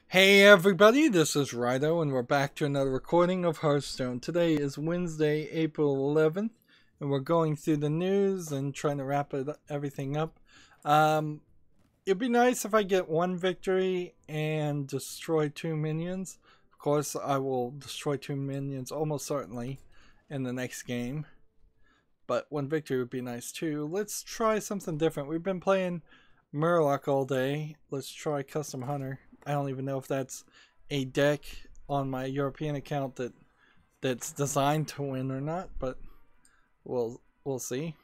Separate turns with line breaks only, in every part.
Hey everybody, this is Rydo and we're back to another recording of Hearthstone. Today is Wednesday, April 11th, and we're going through the news and trying to wrap everything up. It'd be nice if I get one victory and destroy 2 minions. Of course, I will destroy 2 minions almost certainly in the next game, but one victory would be nice too. Let's try something different. We've been playing Murloc all day. Let's try Custom Hunter. I don't even know if that's a deck on my European account that's designed to win or not, but we'll see.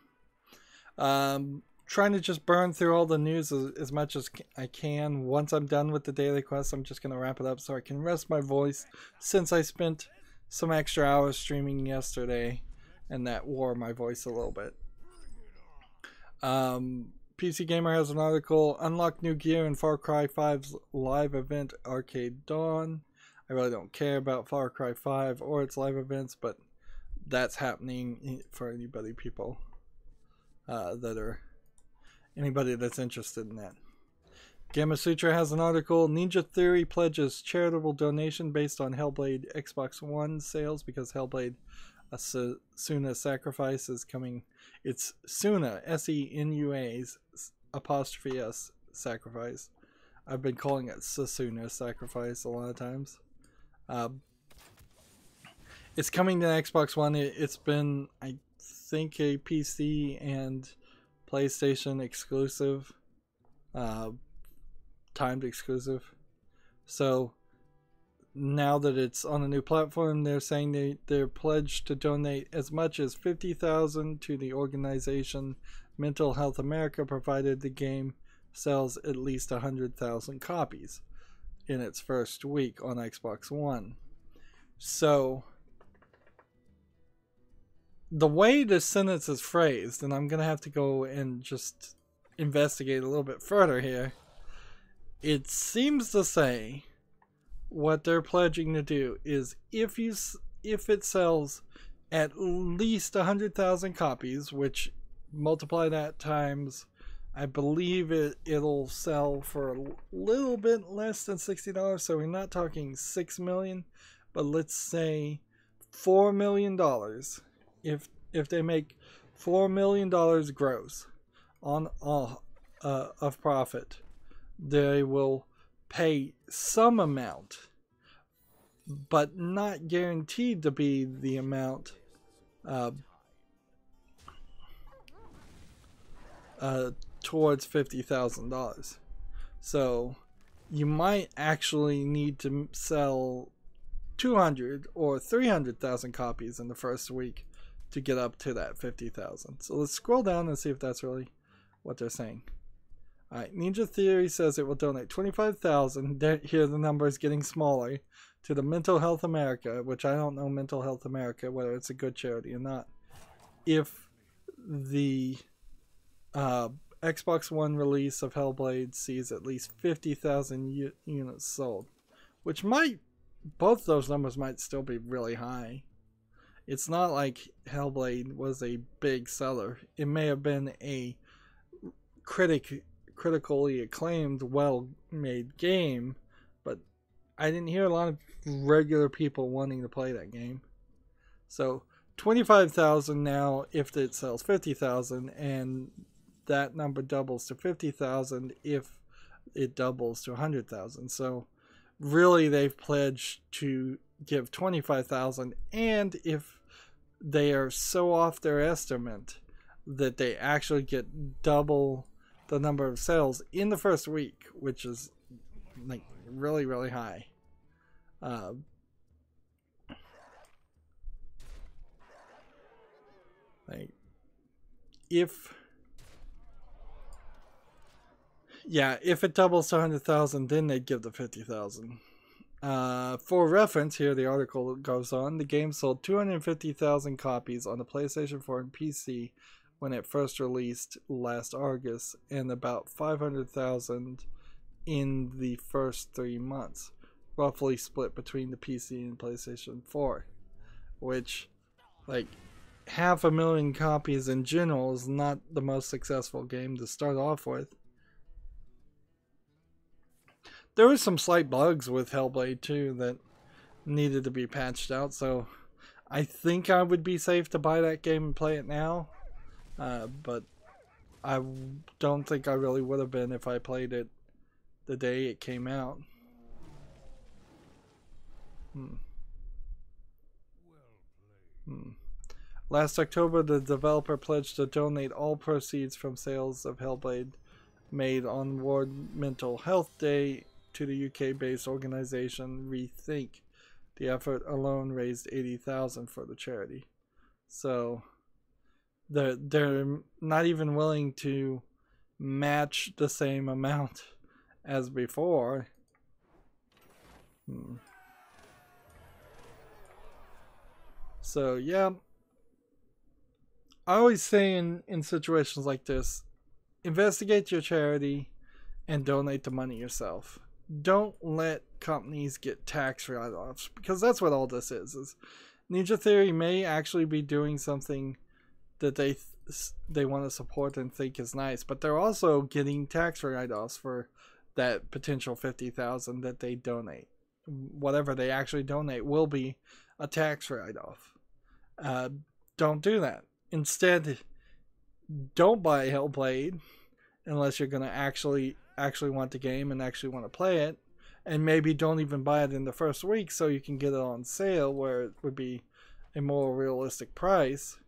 Trying to just burn through all the news as much as I can. Once I'm done with the daily quest, I'm just going to wrap it up so I can rest my voice, since I spent some extra hours streaming yesterday and that wore my voice a little bit. PC Gamer has an article, unlock new gear in Far Cry 5's live event Arcade Dawn. I really don't care about Far Cry 5 or its live events, but that's happening for anybody anybody that's interested in that. Gamma Sutra has an article, Ninja Theory pledges charitable donation based on Hellblade Xbox One sales because Hellblade Suna Sacrifice is coming. It's Suna, S-E-N-U-A's apostrophe S Sacrifice. I've been calling it Sasuna Sacrifice a lot of times. It's coming to Xbox One. It's been, I think, a PC and PlayStation exclusive, timed exclusive. So now that it's on a new platform, they're saying they're pledged to donate as much as $50,000 to the organization Mental Health America, provided the game sells at least 100,000 copies in its first week on Xbox One. So the way this sentence is phrased, and I'm going to have to go and just investigate a little bit further here, it seems to say what they're pledging to do is if it sells at least 100,000 copies, which multiply that times, I believe it'll sell for a little bit less than $60. So we're not talking 6 million, but let's say $4 million. If they make $4 million gross on all of profit, they will pay some amount, but not guaranteed to be the amount towards $50,000. So you might actually need to sell 200 or 300,000 copies in the first week to get up to that 50,000. So let's scroll down and see if that's really what they're saying. Alright, Ninja Theory says it will donate 25,000. Here the number is getting smaller, to the Mental Health America, which I don't know Mental Health America, whether it's a good charity or not, if the Xbox One release of Hellblade sees at least 50,000 units sold, which both those numbers might still be really high. It's not like Hellblade was a big seller. It may have been a critically acclaimed, well-made game, but I didn't hear a lot of regular people wanting to play that game. So 25,000 now if it sells 50,000, and that number doubles to 50,000 if it doubles to 100,000. So really they've pledged to give 25,000, and if they are so off their estimate that they actually get double the number of sales in the first week, which is like really, really high. If it doubles to 100,000, then they'd give the 50,000. For reference, here the article goes on, the game sold 250,000 copies on the PlayStation 4 and PC when it first released last August, and about 500,000 in the first 3 months, roughly split between the PC and PlayStation 4, which, like, 500,000 copies in general is not the most successful game to start off with. There were some slight bugs with Hellblade too that needed to be patched out, so I think I would be safe to buy that game and play it now. But I don't think I really would have been if I played it the day it came out. Last October, the developer pledged to donate all proceeds from sales of Hellblade made on World Mental Health Day to the UK-based organization Rethink. The effort alone raised $80,000 for the charity. So they're not even willing to match the same amount as before. So yeah, I always say in situations like this, investigate your charity and donate the money yourself. Don't let companies get tax write-offs, because that's what all this is Ninja Theory may actually be doing something that they want to support and think is nice, but they're also getting tax write-offs for that potential $50,000 that they donate. Whatever they actually donate will be a tax write-off. Don't do that. Instead, don't buy Hellblade unless you're going to actually want the game and actually want to play it, and maybe don't even buy it in the first week so you can get it on sale where it would be a more realistic price.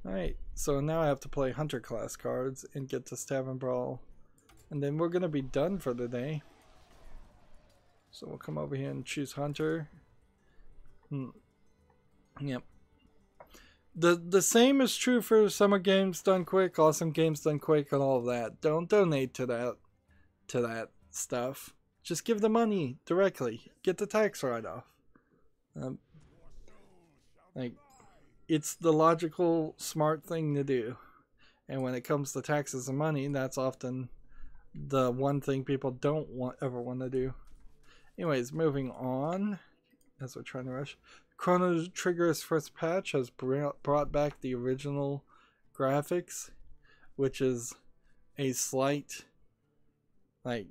Alright, so now I have to play Hunter class cards and get to Stab and Brawl, and then we're going to be done for the day. So we'll come over here and choose Hunter. Yep. The same is true for Summer Games Done Quick, Awesome Games Done Quick, and all of that. Don't donate to that stuff. Just give the money directly. Get the tax write-off. Like, it's the logical, smart thing to do. And when it comes to taxes and money, that's often the one thing people don't ever want to do. Anyways, moving on, as we're trying to rush. Chrono Trigger's first patch has brought back the original graphics, which is a slight, like,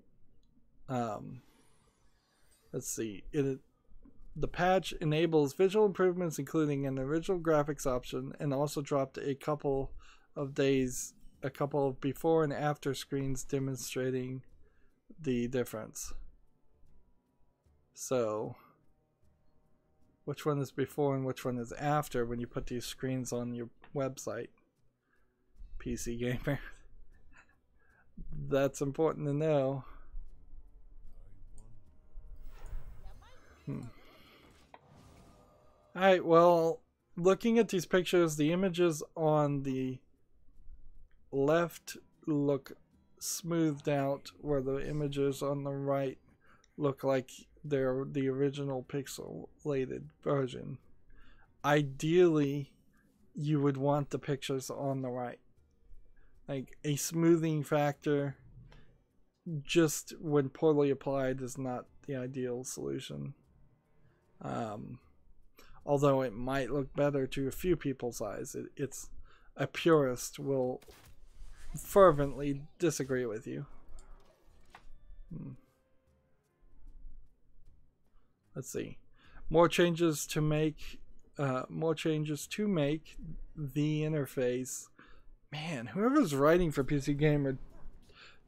let's see, the patch enables visual improvements, including an original graphics option, and also dropped a couple of before and after screens demonstrating the difference. So, which one is before and which one is after when you put these screens on your website, PC Gamer? That's important to know. Alright, well, looking at these pictures, the images on the left look smoothed out, where the images on the right look like they're the original pixelated version. Ideally, you would want the pictures on the right. Like, a smoothing factor, just when poorly applied, is not the ideal solution. Although it might look better to a few people's eyes. It's a purist will fervently disagree with you. Let's see. More changes to make the interface. Man, whoever's writing for PC Gamer,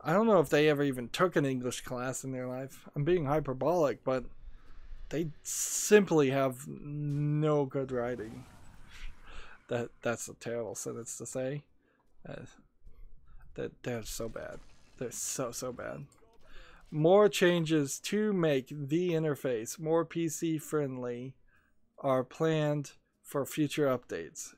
I don't know if they ever even took an English class in their life. I'm being hyperbolic, but they simply have no good writing. That's a terrible sentence to say. That they're so bad. They're so bad. More changes to make the interface more PC friendly are planned for future updates,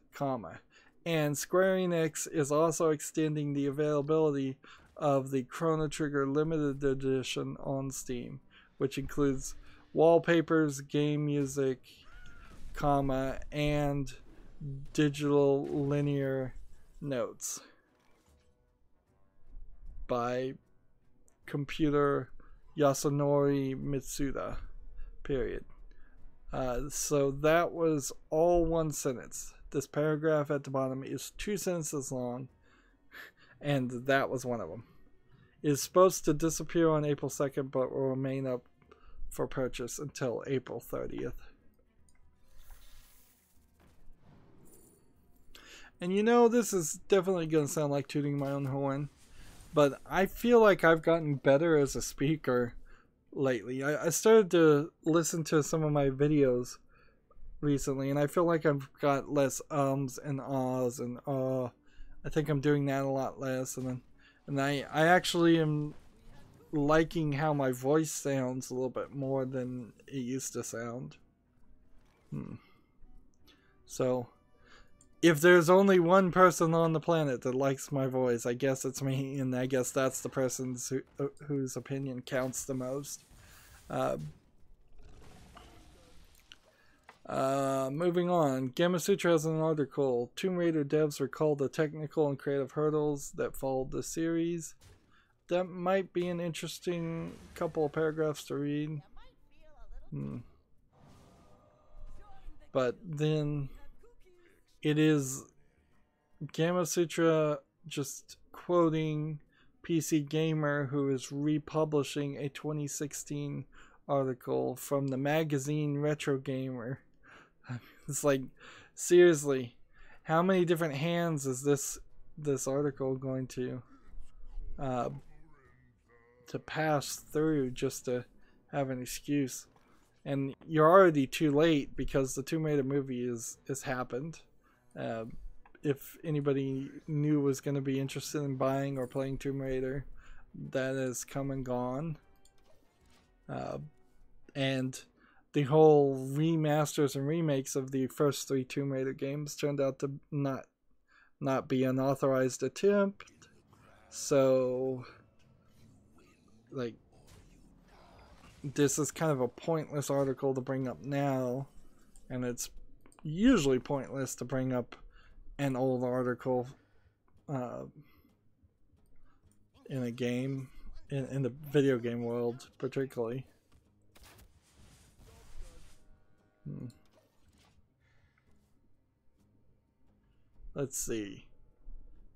and Square Enix is also extending the availability of the Chrono Trigger limited edition on Steam, which includes wallpapers, game music, and digital linear notes by computer Yasunori Mitsuda, period. So that was all one sentence. This paragraph at the bottom is 2 sentences long, and that was one of them. It is supposed to disappear on April 2nd, but will remain up for purchase until April 30th. And you know, this is definitely going to sound like tooting my own horn, but I feel like I've gotten better as a speaker lately. I started to listen to some of my videos recently, and I feel like I've got less ums and ahs and I think I'm doing that a lot less, and I actually am liking how my voice sounds a little bit more than it used to sound. So if there's only one person on the planet that likes my voice, I guess it's me, and I guess that's the person whose opinion counts the most. Moving on, Gamasutra has an article. Tomb Raider devs recall the technical and creative hurdles that followed the series. That might be an interesting couple of paragraphs to read. But then it is Gamasutra just quoting PC Gamer, who is republishing a 2016 article from the magazine Retro Gamer. It's like, seriously, how many different hands is this article going to pass through just to have an excuse? And you're already too late because the Tomb Raider movie is happened. If anybody knew was going to be interested in buying or playing Tomb Raider, that has come and gone. And the whole remasters and remakes of the first 3 Tomb Raider games turned out to not be an authorized attempt. So, like, this is kind of a pointless article to bring up now, and it's usually pointless to bring up an old article in a game, in the video game world particularly. Let's see.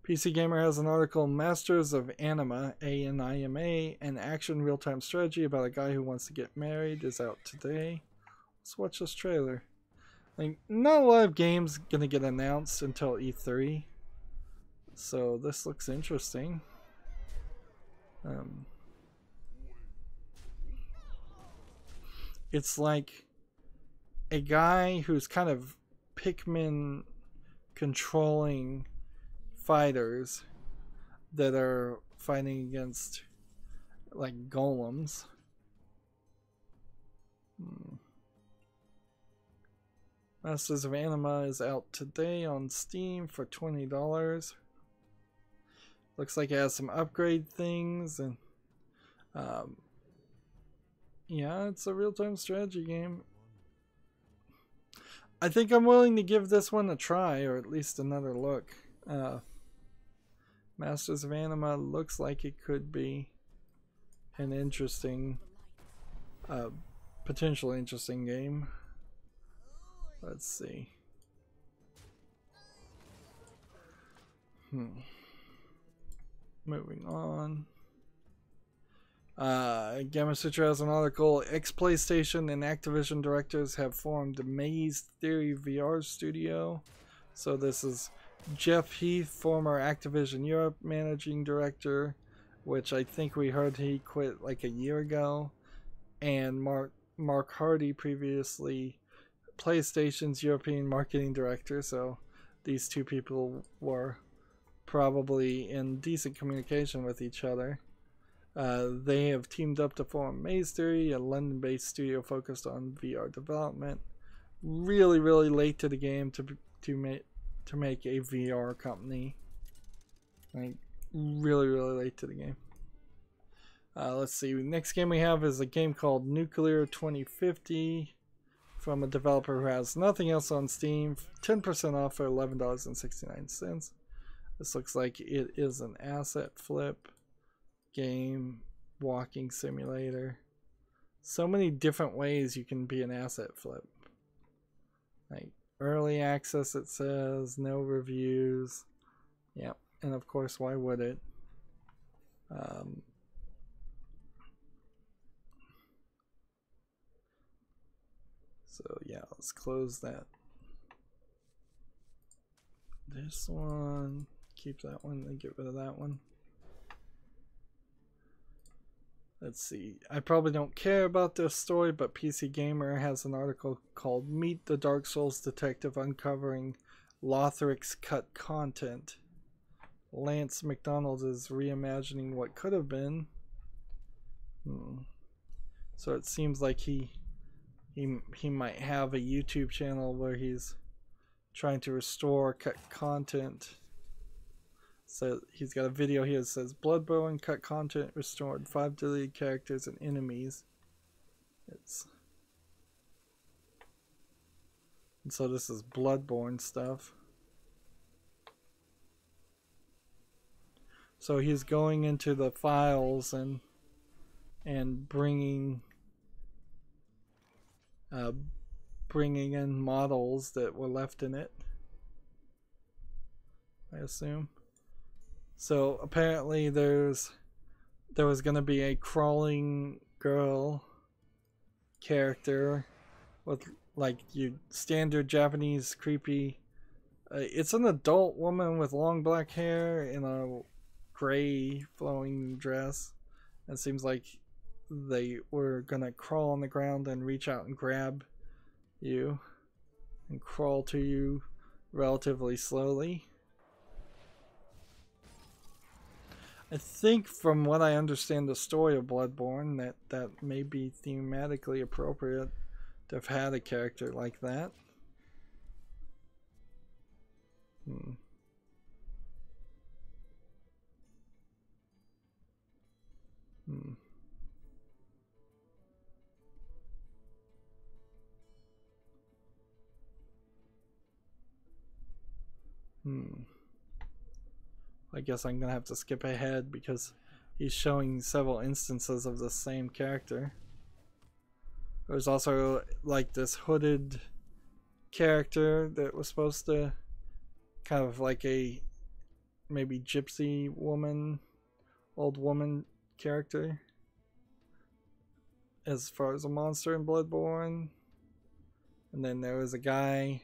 PC Gamer has an article, Masters of Anima, A-N-I-M-A, an action real-time strategy about a guy who wants to get married, is out today. Let's watch this trailer. Like, not a lot of games gonna get announced until E3, so this looks interesting. It's like a guy who's kind of Pikmin controlling fighters that are fighting against like golems. Masters of Anima is out today on Steam for $20. Looks like it has some upgrade things, and yeah, it's a real-time strategy game. I think I'm willing to give this one a try, or at least another look. Masters of Anima looks like it could be an interesting, potentially interesting game. Let's see. Moving on. Gamasutra has an article. Ex-PlayStation and Activision directors have formed the Maze Theory VR studio. So this is Jeff Heath, former Activision Europe managing director, which I think we heard he quit like a year ago, and Mark Hardy, previously PlayStation's European marketing director. So these two people were probably in decent communication with each other. They have teamed up to form Maze Theory, a London-based studio focused on VR development. Really, really late to the game to make a VR company. Like, really, really late to the game. Let's see. Next game we have is a game called Nuclear 2050 from a developer who has nothing else on Steam. 10% off for $11.69. This looks like it is an asset flip game, walking simulator. So many different ways you can be an asset flip. Like early access, it says, no reviews. Yep. and of course, why would it? So yeah, let's close that. This one, keep that one and get rid of that one. Let's see, I probably don't care about this story, but PC Gamer has an article called Meet the Dark Souls Detective Uncovering Lothric's Cut Content. Lance McDonald is reimagining what could have been. So it seems like he might have a YouTube channel where he's trying to restore cut content. So he's got a video here that says Bloodborne cut content restored, 5 deleted characters and enemies. And so this is Bloodborne stuff. So he's going into the files and bringing in models that were left in it, I assume. So apparently there was going to be a crawling girl character with like your standard Japanese creepy. It's an adult woman with long black hair in a gray flowing dress. It seems like they were gonna crawl on the ground and reach out and grab you and crawl to you relatively slowly. I think from what I understand the story of Bloodborne that may be thematically appropriate to have had a character like that. I guess I'm gonna have to skip ahead because he's showing several instances of the same character. There's also like this hooded character that was supposed to kind of like a maybe gypsy woman, old woman character as far as a monster in Bloodborne. And then there was a guy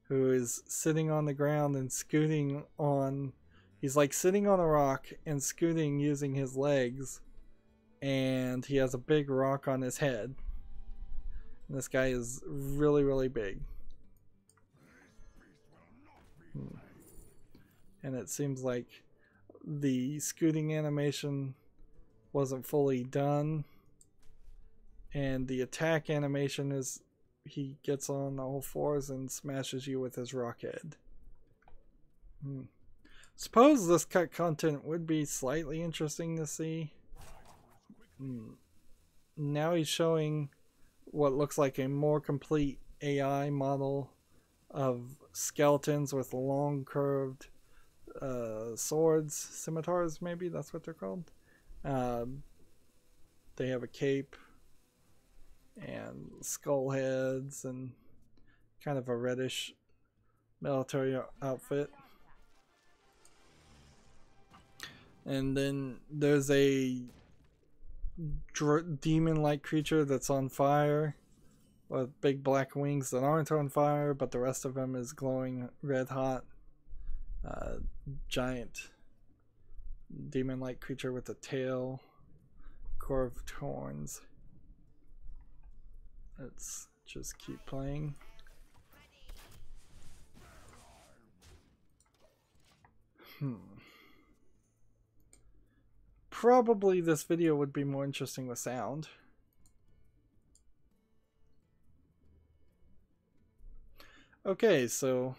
who is sitting on the ground and scooting on, he's like sitting on a rock and scooting using his legs, and he has a big rock on his head. And this guy is really, really big. And it seems like the scooting animation wasn't fully done, and the attack animation is he gets on all fours and smashes you with his rock head. Suppose this cut content would be slightly interesting to see. Now he's showing what looks like a more complete AI model of skeletons with long curved swords, scimitars, maybe that's what they're called. They have a cape and skull heads and kind of a reddish military outfit. And then there's a demon-like creature that's on fire with big black wings that aren't on fire, but the rest of him is glowing red hot. Giant demon-like creature with a tail, curved horns. Let's just keep playing. Probably this video would be more interesting with sound. Okay, so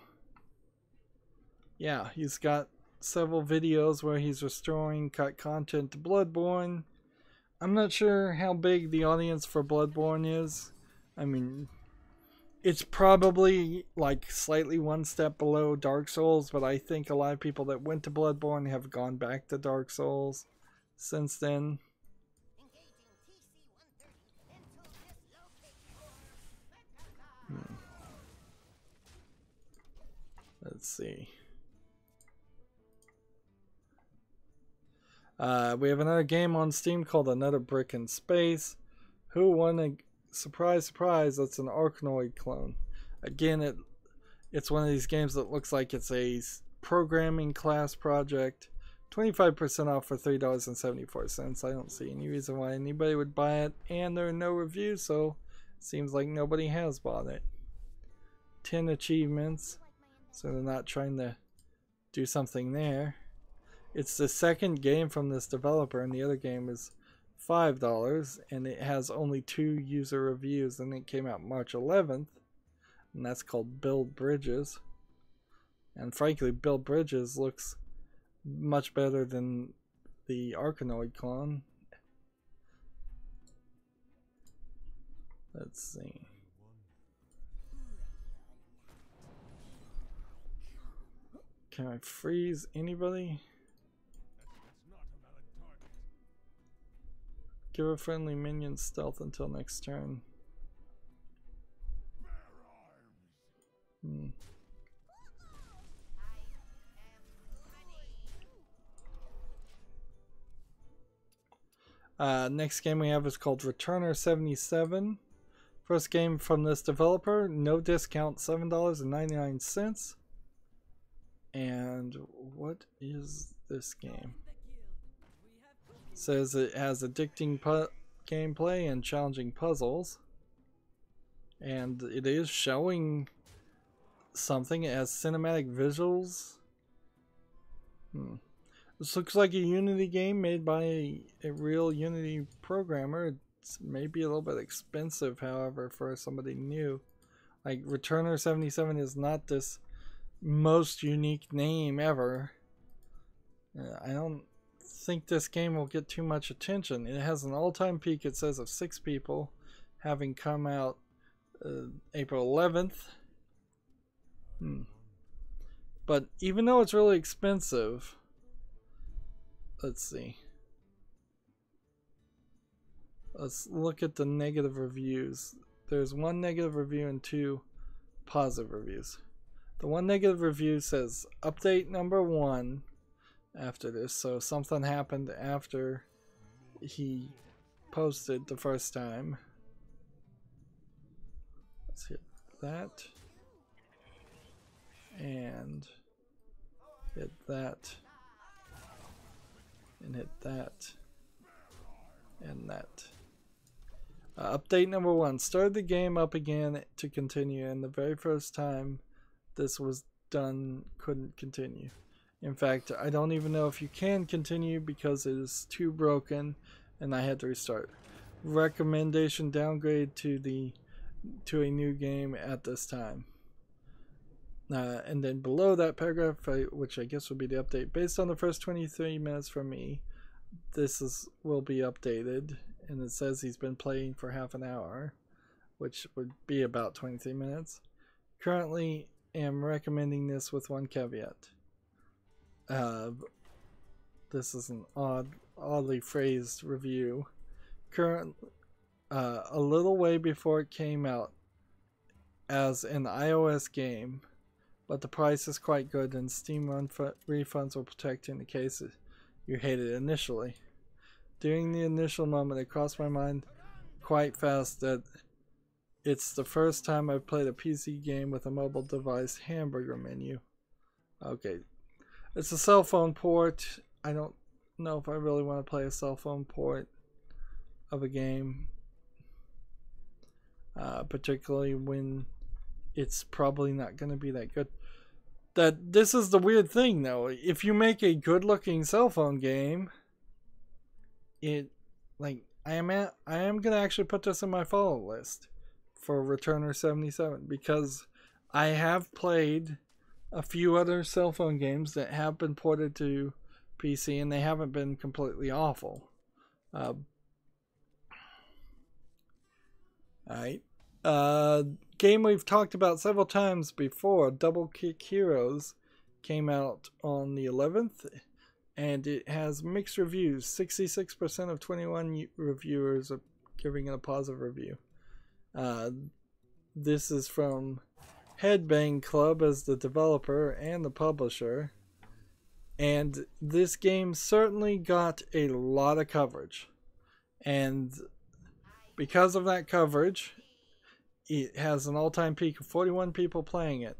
yeah, he's got several videos where he's restoring cut content to Bloodborne. I'm not sure how big the audience for Bloodborne is. I mean, it's probably like slightly one step below Dark Souls, but I think a lot of people that went to Bloodborne have gone back to Dark Souls since then. Let's see. We have another game on Steam called Another Brick in Space. Who won a surprise, surprise? That's an Arkanoid clone. Again, it's one of these games that looks like it's a programming class project. 25% off for $3.74. I don't see any reason why anybody would buy it, and there are no reviews, so it seems like nobody has bought it. 10 achievements, so they're not trying to do something there. It's the second game from this developer, and the other game is $5, and it has only 2 user reviews, and it came out March 11th, and that's called Build Bridges. And frankly, Build Bridges looks much better than the Arkanoid clone. Let's see. Can I freeze anybody? Give a friendly minion stealth until next turn. Next game we have is called Returner 77. First game from this developer, no discount, $7.99. And what is this game? It says it has addicting gameplay and challenging puzzles. And it is showing something. It has cinematic visuals. This looks like a Unity game made by a real Unity programmer. It's maybe a little bit expensive, however, for somebody new. Like, Returner 77 is not this most unique name ever. I don't think this game will get too much attention. It has an all-time peak, it says, of 6 people, having come out April 11th. But even though it's really expensive, let's see. Let's look at the negative reviews. There's 1 negative review and 2 positive reviews. The 1 negative review says update number 1 after this, so something happened after he posted the first time. Let's hit that and hit that and hit that and that. Update number 1. Start the game up again to continue, and the very first time this was done couldn't continue. In fact, I don't even know if you can continue because it is too broken and I had to restart. Recommendation downgrade to a new game at this time. And then below that paragraph, which I guess would be the update, based on the first 23 minutes from me, this will be updated, and it says he's been playing for half an hour, which would be about 23 minutes. Currently am recommending this with 1 caveat. This is an oddly phrased review. A little way before it came out as an iOS game, but the price is quite good, and Steam refunds will protect you in the case you hate it initially. During the initial moment, it crossed my mind quite fast that it's the first time I've played a PC game with a mobile device hamburger menu. Okay, it's a cell phone port. I don't know if I really want to play a cell phone port of a game, particularly when it's probably not going to be that good. This is the weird thing, though. If you make a good-looking cell phone game, I am gonna actually put this in my follow list for Returner 77, because I have played a few other cell phone games that have been ported to PC, and they haven't been completely awful. Alright. Game we've talked about several times before, Double Kick Heroes, came out on the 11th, and it has mixed reviews. 66% of 21 reviewers are giving it a positive review. This is from Headbang Club as the developer and the publisher. And this game certainly got a lot of coverage. And because of that coverage, it has an all-time peak of 41 people playing it.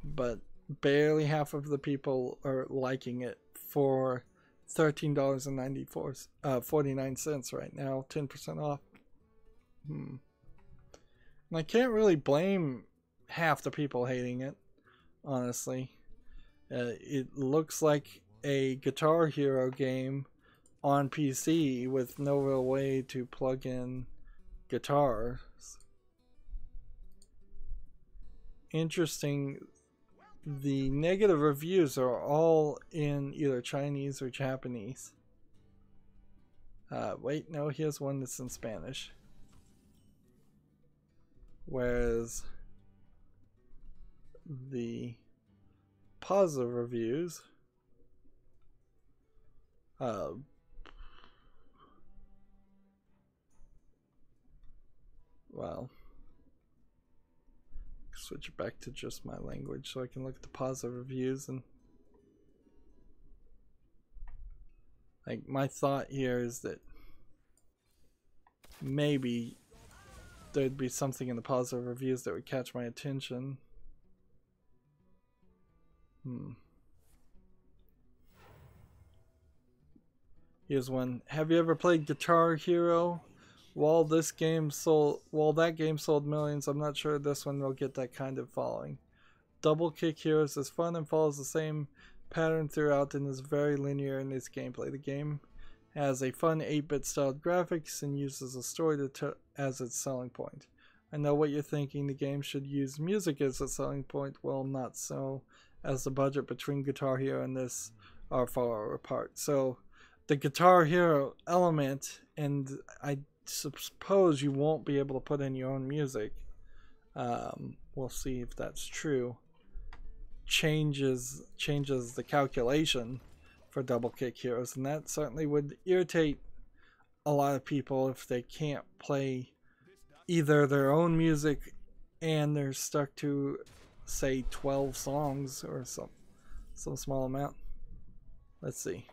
But barely half of the people are liking it for $13.49 right now, 10% off. And I can't really blame half the people hating it, honestly. It looks like a Guitar Hero game on PC with no real way to plug in guitars. Interesting. The negative reviews are all in either Chinese or Japanese. Wait, no, here's one that's in Spanish. Whereas the positive reviews, well, switch it back to just my language so I can look at the positive reviews. And like, my thought here is that maybe there'd be something in the positive reviews that would catch my attention. Here's one. Have you ever played Guitar Hero? While that game sold millions, I'm not sure this one will get that kind of following. Double Kick Heroes is fun and follows the same pattern throughout and is very linear in its gameplay. The game has a fun 8-bit styled graphics and uses a story as its selling point. I know what you're thinking, the game should use music as its selling point. Well, not so, as the budget between Guitar Hero and this are far apart. So the Guitar Hero element, and I suppose you won't be able to put in your own music, we'll see if that's true, changes the calculation for Double Kick Heroes, and that certainly would irritate a lot of people if they can't play either their own music and they're stuck to, say, 12 songs or some small amount. Let's see.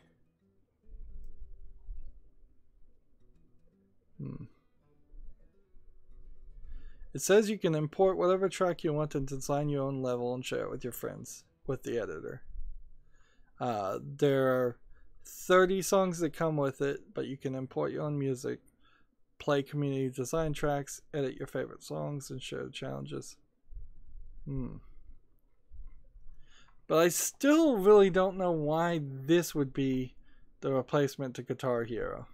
It says you can import whatever track you want and design your own level and share it with your friends with the editor. There are 30 songs that come with it, but you can import your own music, play community design tracks, edit your favorite songs, and share challenges. But I still really don't know why this would be the replacement to Guitar Hero.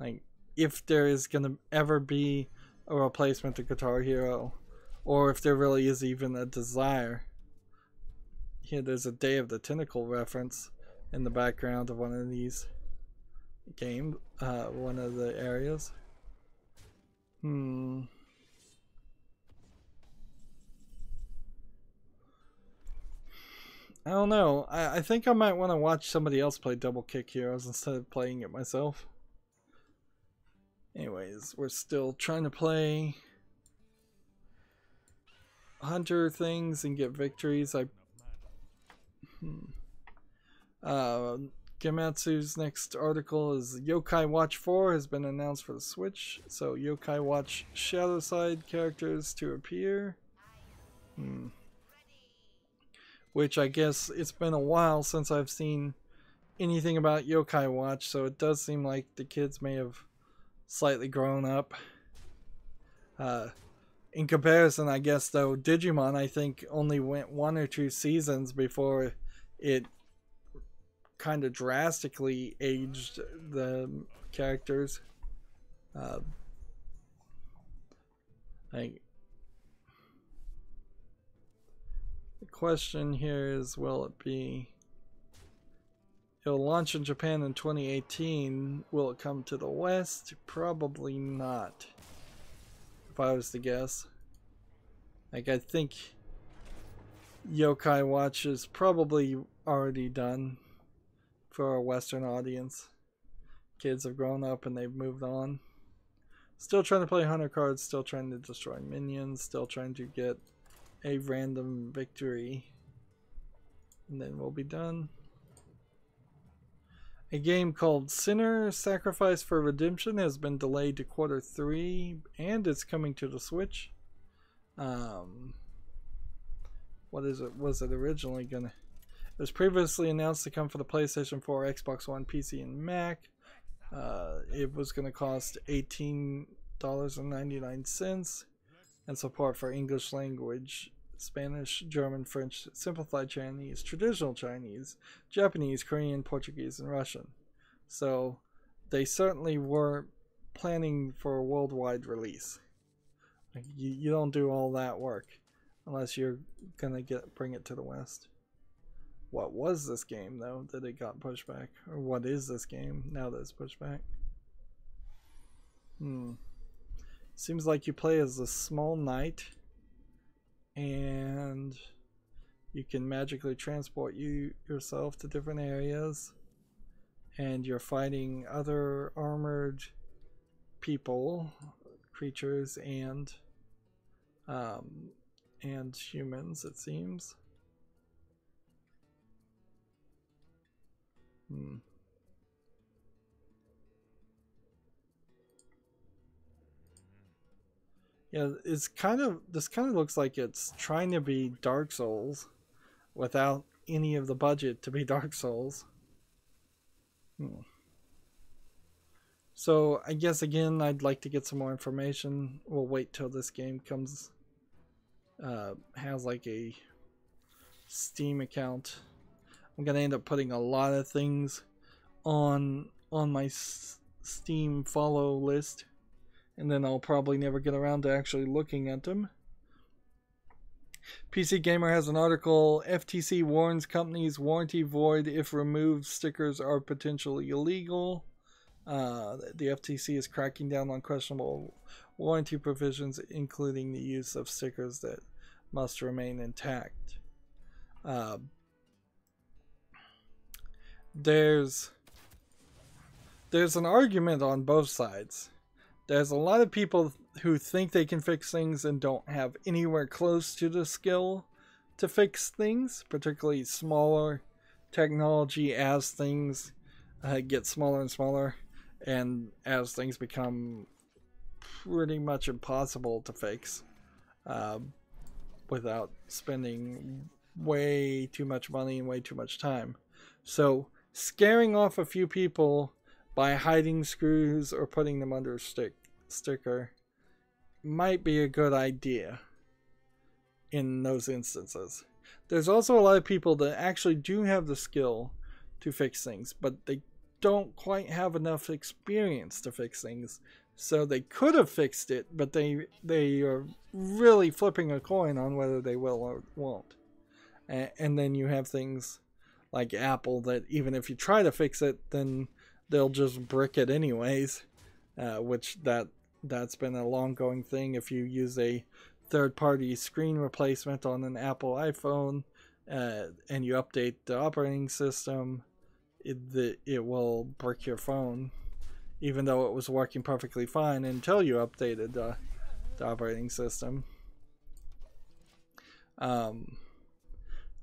Like, if there is going to ever be a replacement to Guitar Hero, or if there really is even a desire. Here, there's a Day of the Tentacle reference in the background of one of these games, one of the areas. I don't know. I think I might want to watch somebody else play Double Kick Heroes instead of playing it myself. Anyways, we're still trying to play hunter things and get victories. Gematsu's next article is Yokai Watch 4 has been announced for the Switch. So Yokai Watch Shadow Side characters to appear. Which I guess it's been a while since I've seen anything about Yokai Watch, so it does seem like the kids may have slightly grown up. In comparison, I guess, though, Digimon, I think, only went 1 or 2 seasons before it kind of drastically aged the characters. The question here is, will it be... It'll launch in Japan in 2018. Will it come to the West? Probably not, if I was to guess. Like, I think Yokai Watch is probably already done for a Western audience. Kids have grown up and they've moved on. Still trying to play hunter cards, still trying to destroy minions, still trying to get a random victory. and then we'll be done. A game called Sinner Sacrifice for Redemption has been delayed to Q3, and it's coming to the Switch. What is it? Was it originally gonna? It was previously announced to come for the PlayStation 4, Xbox One, PC, and Mac. It was going to cost $18.99, and support for English language, Spanish, German, French, simplified Chinese, traditional Chinese, Japanese, Korean, Portuguese, and Russian. So they certainly were planning for a worldwide release. Like, you don't do all that work unless you're gonna bring it to the West. What was this game though that it got pushed back? Or what is this game now that it's pushed back? Seems like you play as a small knight and you can magically transport yourself to different areas, and you're fighting other armored people, creatures, and humans, it seems. Yeah, this kind of looks like it's trying to be Dark Souls without any of the budget to be Dark Souls. So I guess again I'd like to get some more information. We'll wait till this game comes, has like a Steam account. I'm gonna end up putting a lot of things on my Steam follow list, and then I'll probably never get around to actually looking at them. PC Gamer has an article: FTC warns companies warranty void if removed stickers are potentially illegal. The FTC is cracking down on questionable warranty provisions, including the use of stickers that must remain intact. There's an argument on both sides. There's a lot of people who think they can fix things and don't have anywhere close to the skill to fix things, particularly smaller technology as things get smaller and smaller, and as things become pretty much impossible to fix without spending way too much money and way too much time. So scaring off a few people by hiding screws or putting them under a sticker might be a good idea in those instances. There's also a lot of people that actually do have the skill to fix things, but they don't quite have enough experience to fix things. So they could have fixed it, but they are really flipping a coin on whether they will or won't. And then you have things like Apple that even if you try to fix it, then they'll just brick it anyways, which that's been a long-going thing. If you use a third-party screen replacement on an Apple iPhone and you update the operating system, it will brick your phone, even though it was working perfectly fine until you updated the operating system.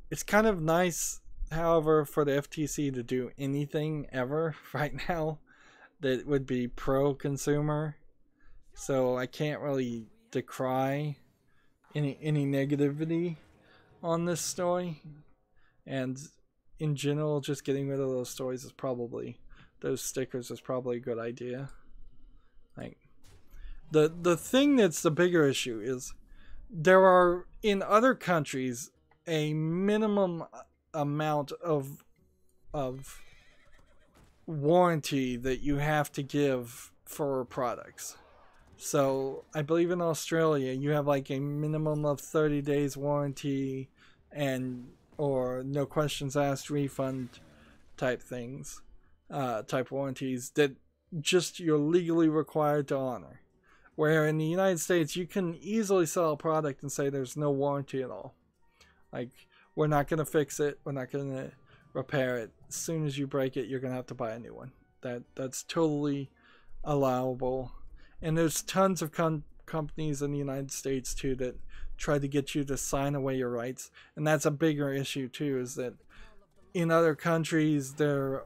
It's kind of nice, however, for the FTC to do anything ever right now that would be pro-consumer. So I can't really decry any negativity on this story. And in general, just getting rid of those stories is probably, those stickers is probably a good idea. Like, the thing that's the bigger issue is there are in other countries a minimum amount of warranty that you have to give for products. So I believe in Australia you have like a minimum of 30 days warranty and or no questions asked refund type things, type warranties that just you're legally required to honor. Where in the United States you can easily sell a product and say there's no warranty at all. Like, we're not going to fix it, we're not going to repair it. As soon as you break it, you're going to have to buy a new one. That's totally allowable. And there's tons of companies in the United States too that try to get you to sign away your rights. And that's a bigger issue too, is that in other countries, there,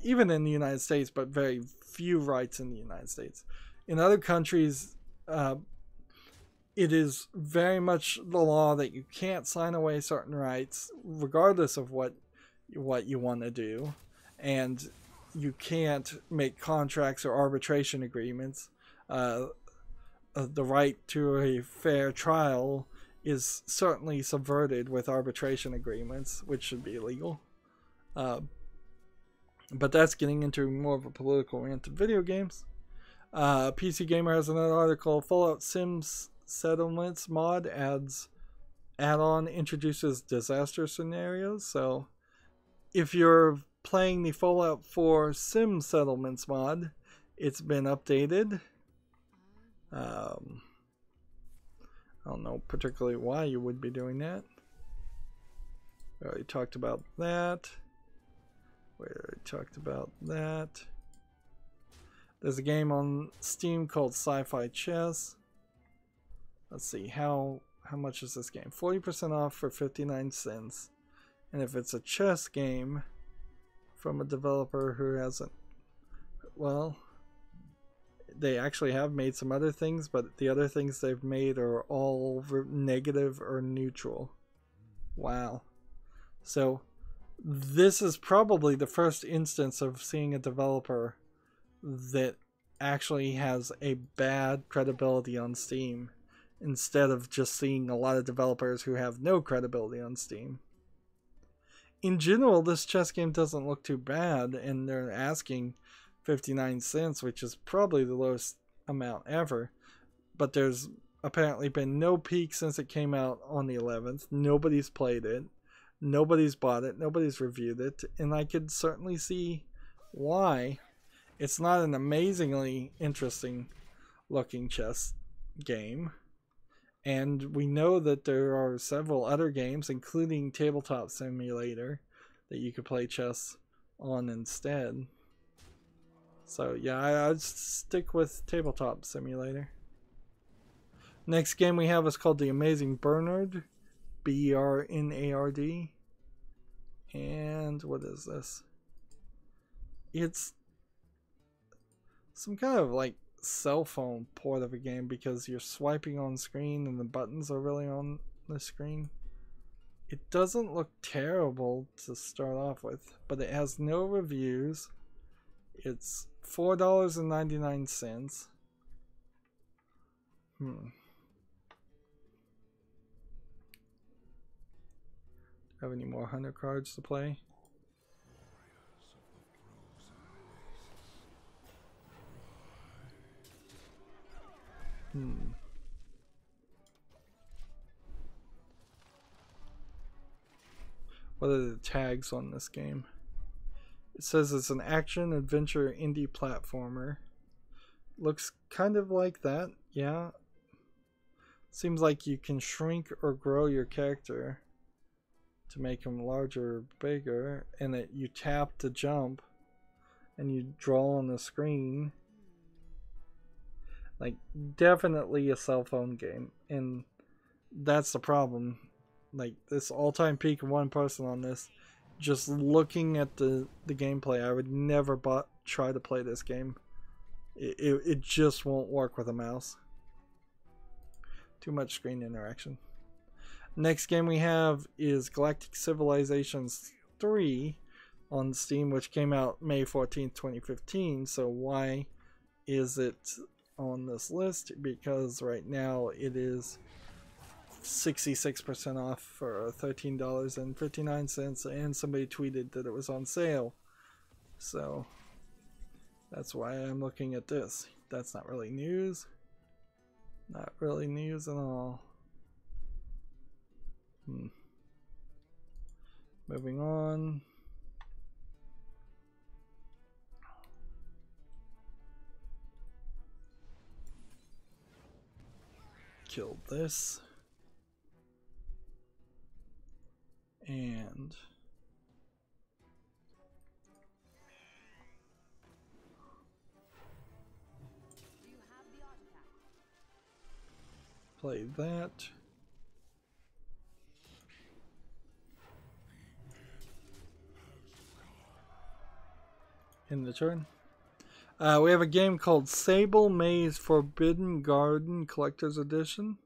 even in the United States, but very few rights in the United States. In other countries, it is very much the law that you can't sign away certain rights, regardless of what you want to do, and you can't make contracts or arbitration agreements. The right to a fair trial is certainly subverted with arbitration agreements, which should be illegal. But that's getting into more of a political rant of video games. PC Gamer has another article. Fallout Sims Settlements mod add-on introduces disaster scenarios. So if you're playing the Fallout 4 Sim Settlements mod, it's been updated. I don't know particularly why you would be doing that. We already talked about that. There's a game on Steam called Sci-Fi Chess. Let's see, how much is this game? 40% off for 59 cents. And if it's a chess game from a developer who hasn't, well, they actually have made some other things, but the other things they've made are all negative or neutral. Wow. So this is probably the first instance of seeing a developer that actually has a bad credibility on Steam, instead of just seeing a lot of developers who have no credibility on Steam. In general, this chess game doesn't look too bad, and they're asking 59 cents, which is probably the lowest amount ever. But there's apparently been no peak since it came out on the 11th. Nobody's played it. Nobody's bought it. Nobody's reviewed it. And I could certainly see why. It's not an amazingly interesting looking chess game. And we know that there are several other games, including Tabletop Simulator, that you could play chess on instead. So yeah, I'd stick with Tabletop Simulator. Next game we have is called The Amazing Bernard. Bernard. And what is this? It's some kind of like cell phone port of a game, because you're swiping on screen and the buttons are really on the screen. It doesn't look terrible to start off with, but it has no reviews. It's $4.99. Have any more hunter cards to play? What are the tags on this game? It says it's an action adventure indie platformer. Looks kind of like that, yeah. Seems like you can shrink or grow your character to make him larger or bigger, and that you tap to jump and you draw on the screen. Like, definitely a cell phone game, and that's the problem. Like, this all-time peak of one person on this. Just looking at the gameplay, I would never try to play this game. It just won't work with a mouse. Too much screen interaction. Next game we have is Galactic Civilizations 3 on Steam, which came out May 14th, 2015. So why is it on this list? Because right now it is 66% off for $13.59, and somebody tweeted that it was on sale. So that's why I'm looking at this. That's not really news. Not really news at all. Moving on. Killed this. And play that. in the turn. We have a game called Sable Maze Forbidden Garden Collector's Edition.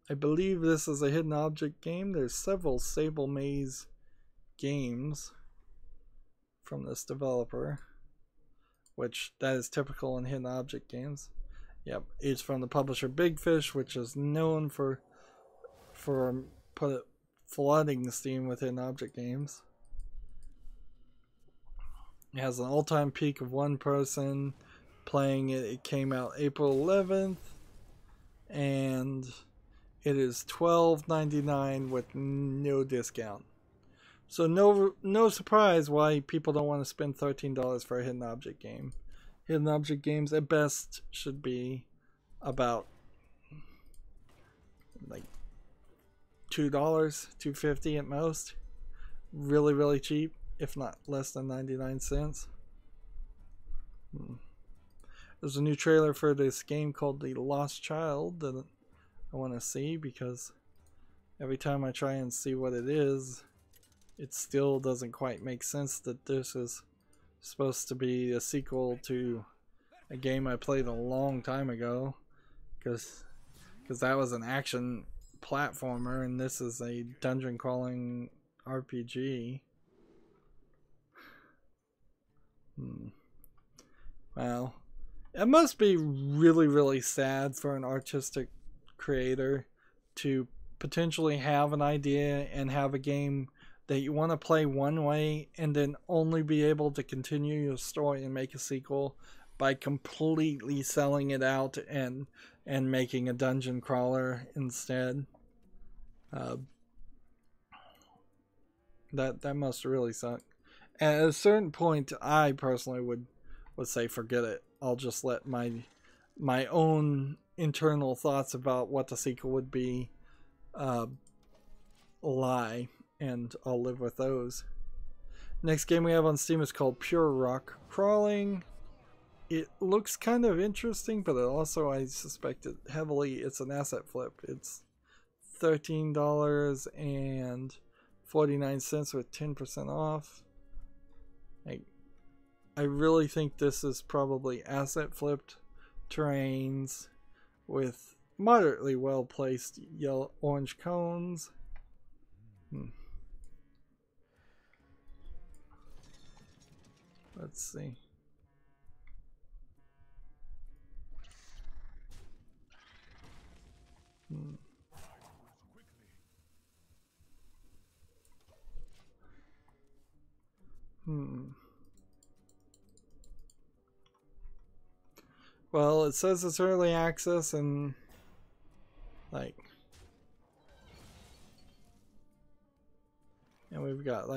I believe this is a hidden object game. There's several Sable Maze games from this developer, which that is typical in hidden object games. Yep, it's from the publisher Big Fish, which is known for flooding Steam with hidden object games. It has an all-time peak of 1 person playing it. It came out April 11th, and it is $12.99 with no discount. So no surprise why people don't want to spend $13 for a hidden object game. Hidden object games at best should be about like $2, $2.50 at most. Really, really cheap, if not less than 99 cents. There's a new trailer for this game called The Lost Child that I want to see, because every time I try and see what it is, it still doesn't quite make sense that this is supposed to be a sequel to a game I played a long time ago, because that was an action platformer and this is a dungeon crawling RPG. Well, it must be really, really sad for an artistic creator to potentially have an idea and have a game that you want to play one way and then only be able to continue your story and make a sequel by completely selling it out and making a dungeon crawler instead. That must really suck. At a certain point, I personally would say forget it. I'll just let my own internal thoughts about what the sequel would be lie, and I'll live with those. Next game we have on Steam is called Pure Rock Crawling. It looks kind of interesting, but it also, I suspect it heavily, it's an asset flip. It's $13.49 with 10% off. I really think this is probably asset flipped terrains with moderately well placed yellow orange cones. Let's see. Well, it says it's early access and and we've got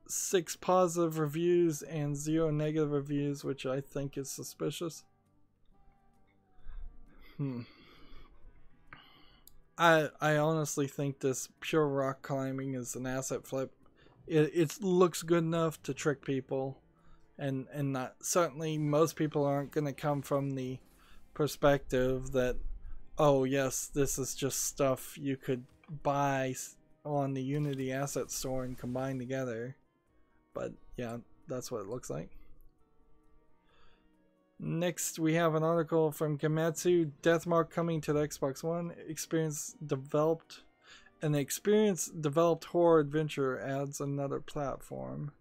6 positive reviews and 0 negative reviews, which I think is suspicious. I honestly think this Pure Rock Climbing is an asset flip. It looks good enough to trick people, and not certainly most people aren't going to come from the perspective that, oh yes, this is just stuff you could buy on the Unity asset store and combine together. But yeah, that's what it looks like. Next, we have an article from Gamatsu. Deathmark coming to the Xbox One. An experience-developed horror adventure adds another platform.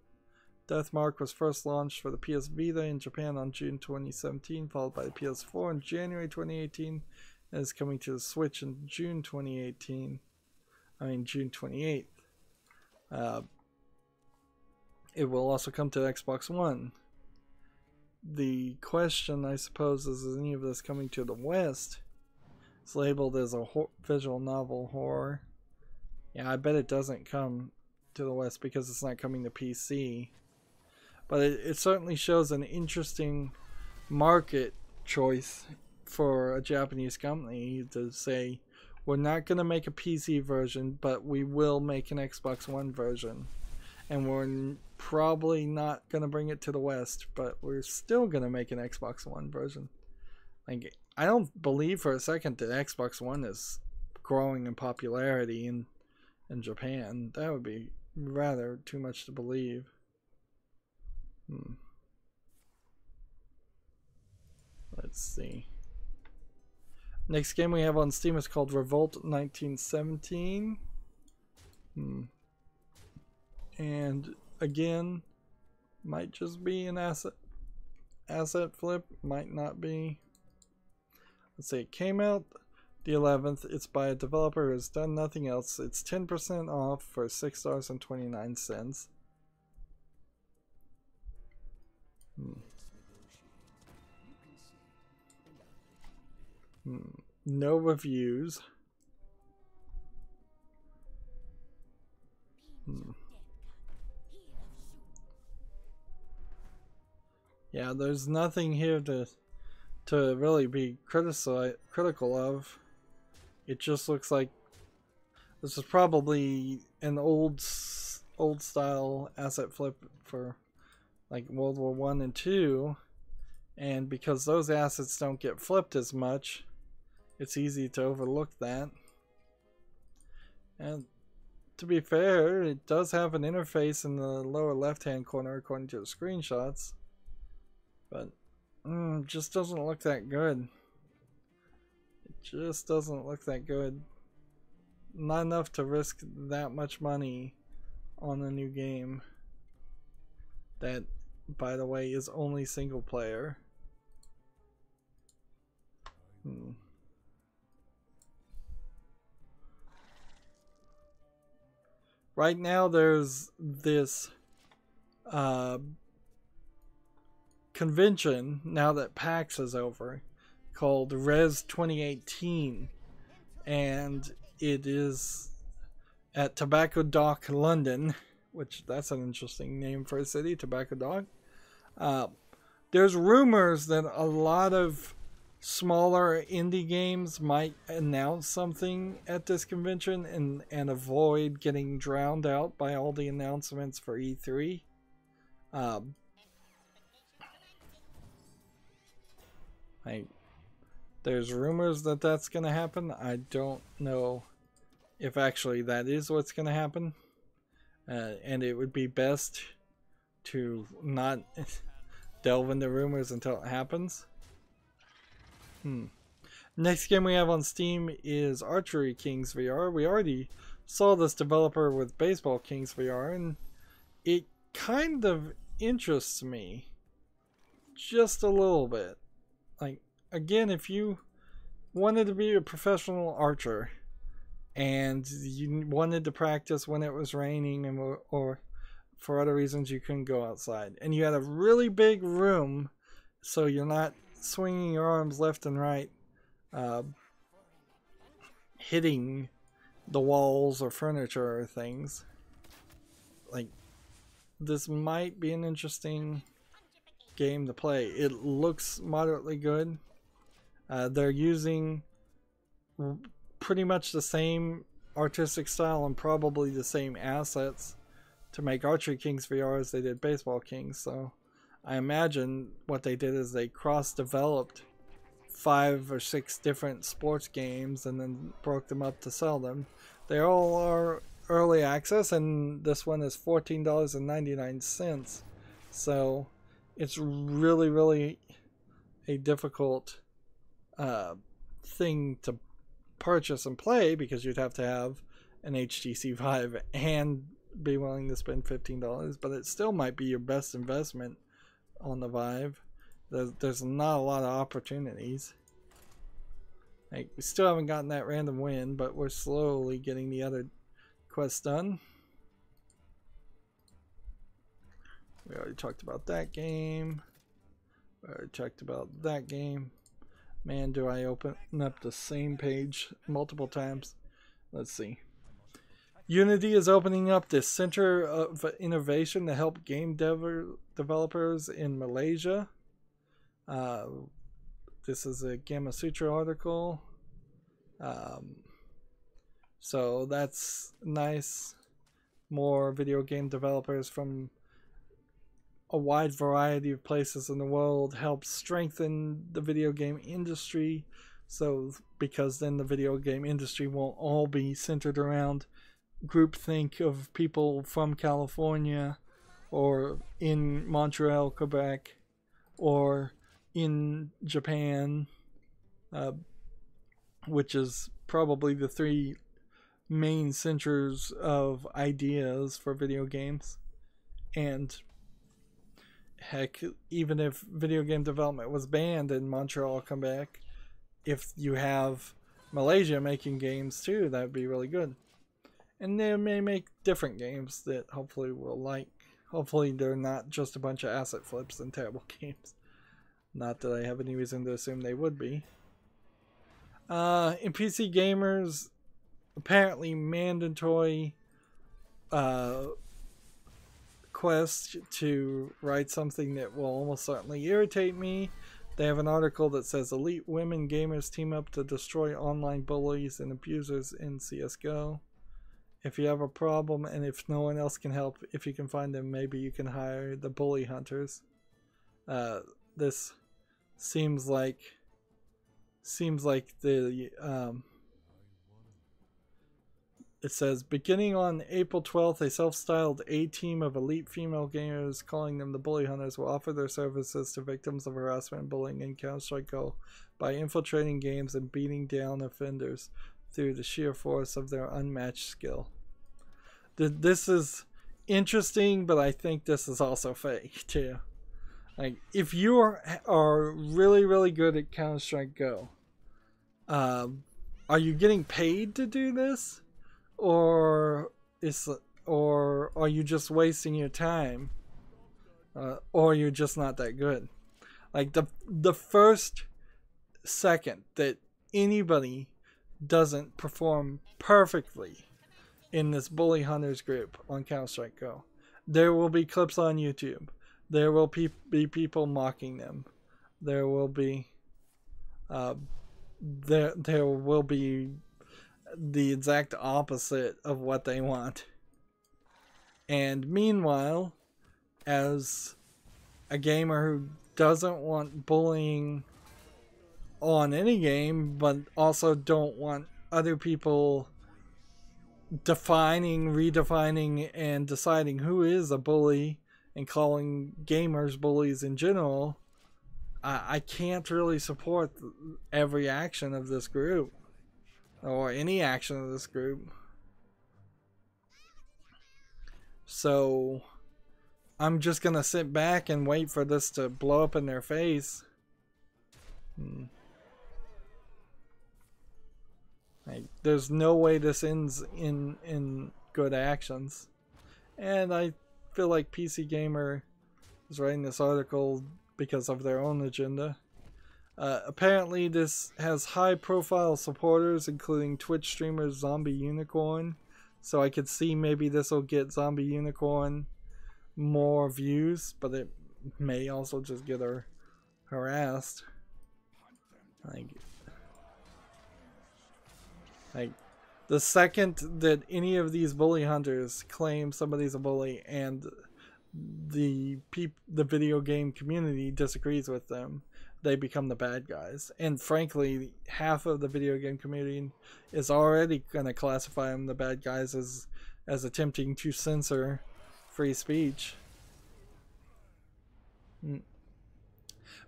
Deathmark was first launched for the PS Vita in Japan on June 2017, followed by the PS4 in January 2018, and is coming to the Switch in June 2018. June 28th. It will also come to the Xbox One. The question, I suppose, is any of this coming to the West? It's labeled as a visual novel horror. Yeah, I bet it doesn't come to the West because it's not coming to PC. But it certainly shows an interesting market choice for a Japanese company to say, we're not going to make a PC version, but we will make an Xbox One version. And we're probably not going to bring it to the West, but we're still going to make an Xbox One version. I don't believe for a second that Xbox One is growing in popularity in Japan. That would be rather too much to believe. Let's see. Next game we have on Steam is called Revolt 1917. And again, might just be an asset flip, might not be. Let's see, it came out the 11th. It's by a developer who has done nothing else. It's 10% off for $6.29. No reviews. Yeah, there's nothing here to really be critical of. It just looks like this is probably an old style asset flip for like World War I and II, and because those assets don't get flipped as much, it's easy to overlook that. And to be fair, it does have an interface in the lower left hand corner according to the screenshots, but just doesn't look that good. It just doesn't look that good. Not enough to risk that much money on a new game that, by the way, is only single player. Right now there's this convention, now that PAX is over, called Res 2018, and it is at Tobacco Dock, London, which that's an interesting name for a city, Tobacco Dock. There's rumors that a lot of smaller indie games might announce something at this convention and avoid getting drowned out by all the announcements for E3. There's rumors that that's going to happen. I don't know if actually that is what's going to happen. And it would be best to not delve into rumors until it happens. Next game we have on Steam is Archery Kings VR. We already saw this developer with Baseball Kings VR, and it kind of interests me just a little bit. Like, again, if you wanted to be a professional archer and you wanted to practice when it was raining and or for other reasons you couldn't go outside, and you had a really big room so you're not swinging your arms left and right, hitting the walls or furniture or things, like, this might be an interesting game to play. It looks moderately good. They're using pretty much the same artistic style and probably the same assets to make Archery Kings VR as they did Baseball Kings, so I imagine what they did is they cross-developed 5 or 6 different sports games and then broke them up to sell them. They all are early access, and this one is $14.99. So it's really a difficult thing to purchase and play, because you'd have to have an HTC Vive and be willing to spend $15, but it still might be your best investment on the Vive. There's not a lot of opportunities. Like, we still haven't gotten that random win, but we're slowly getting the other quests done. We already talked about that game. We already talked about that game. Man, do I open up the same page multiple times. Let's see. Unity is opening up this center of innovation to help game developers in Malaysia. This is a Gamma Sutra article. So that's nice. More video game developers from a wide variety of places in the world helps strengthen the video game industry. So, because then the video game industry won't all be centered around groupthink of people from California or in Montreal, Quebec, or in Japan, which is probably the three main centers of ideas for video games. And heck, even if video game development was banned in Montreal, Quebec, if you have Malaysia making games too, that would be really good. And they may make different games that hopefully we'll like. Hopefully they're not just a bunch of asset flips and terrible games. Not that I have any reason to assume they would be. In PC gamers, apparently mandatory quest to write something that will almost certainly irritate me. They have an article that says elite women gamers team up to destroy online bullies and abusers in CSGO. If you have a problem and if no one else can help, if you can find them, maybe you can hire the bully hunters. This seems like the it says, beginning on April 12th, a self-styled A-team of elite female gamers, calling them the Bully Hunters, will offer their services to victims of harassment and bullying in Counter-Strike Go by infiltrating games and beating down offenders through the sheer force of their unmatched skill. This is interesting, but I think this is also fake, too. Like, if you are really, really good at Counter-Strike Go, are you getting paid to do this? Or are you just wasting your time? Or you're just not that good? Like, the first second that anybody doesn't perform perfectly in this Bully Hunters group on Counter-Strike Go, there will be clips on YouTube. There will be people mocking them. There will be there will be the exact opposite of what they want. And meanwhile, as a gamer who doesn't want bullying on any game, but also don't want other people defining, redefining, and deciding who is a bully and calling gamers bullies in general, I can't really support every action of this group. Or any action of this group. So I'm just gonna sit back and wait for this to blow up in their face. Like, there's no way this ends in good actions. And I feel like PC Gamer is writing this article because of their own agenda. Apparently this has high profile supporters, including Twitch streamer Zombie Unicorn, so I could see maybe this will get Zombie Unicorn more views, but it may also just get her harassed. Like the second that any of these bully hunters claim somebody's a bully and the video game community disagrees with them, they become the bad guys. And frankly, half of the video game community is already going to classify them, the bad guys, as attempting to censor free speech.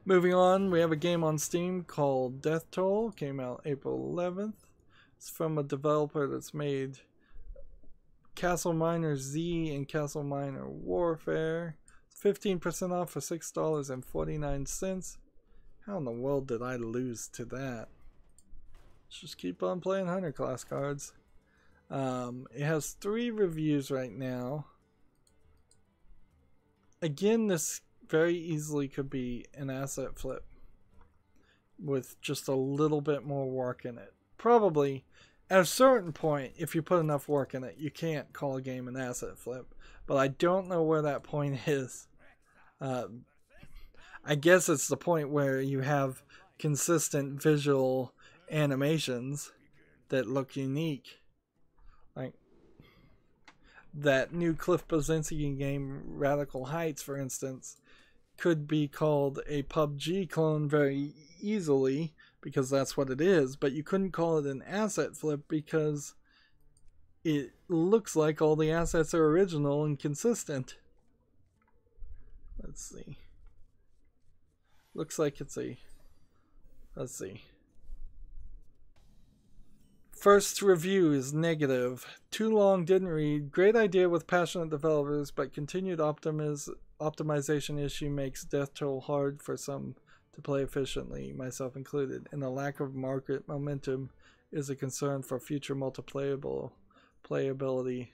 Moving on, we have a game on Steam called Death Toll. Came out April 11th. It's from a developer that's made Castle Miner Z and Castle Miner Warfare. 15% off for $6.49. How in the world did I lose to that? Let's just keep on playing Hunter class cards. It has 3 reviews right now. Again, this very easily could be an asset flip with just a little bit more work in it. Probably at a certain point, if you put enough work in it, you can't call a game an asset flip. But I don't know where that point is. I guess it's the point where you have consistent visual animations that look unique. Like that new Cliff Bleszinski game, Radical Heights, for instance, could be called a PUBG clone very easily, because that's what it is, but you couldn't call it an asset flip because it looks like all the assets are original and consistent. Let's see. Looks like it's a, let's see. First review is negative. Too long, didn't read. Great idea with passionate developers, but continued optimization issue makes death toll hard for some to play efficiently, myself included. And the lack of market momentum is a concern for future multiplayer's playability,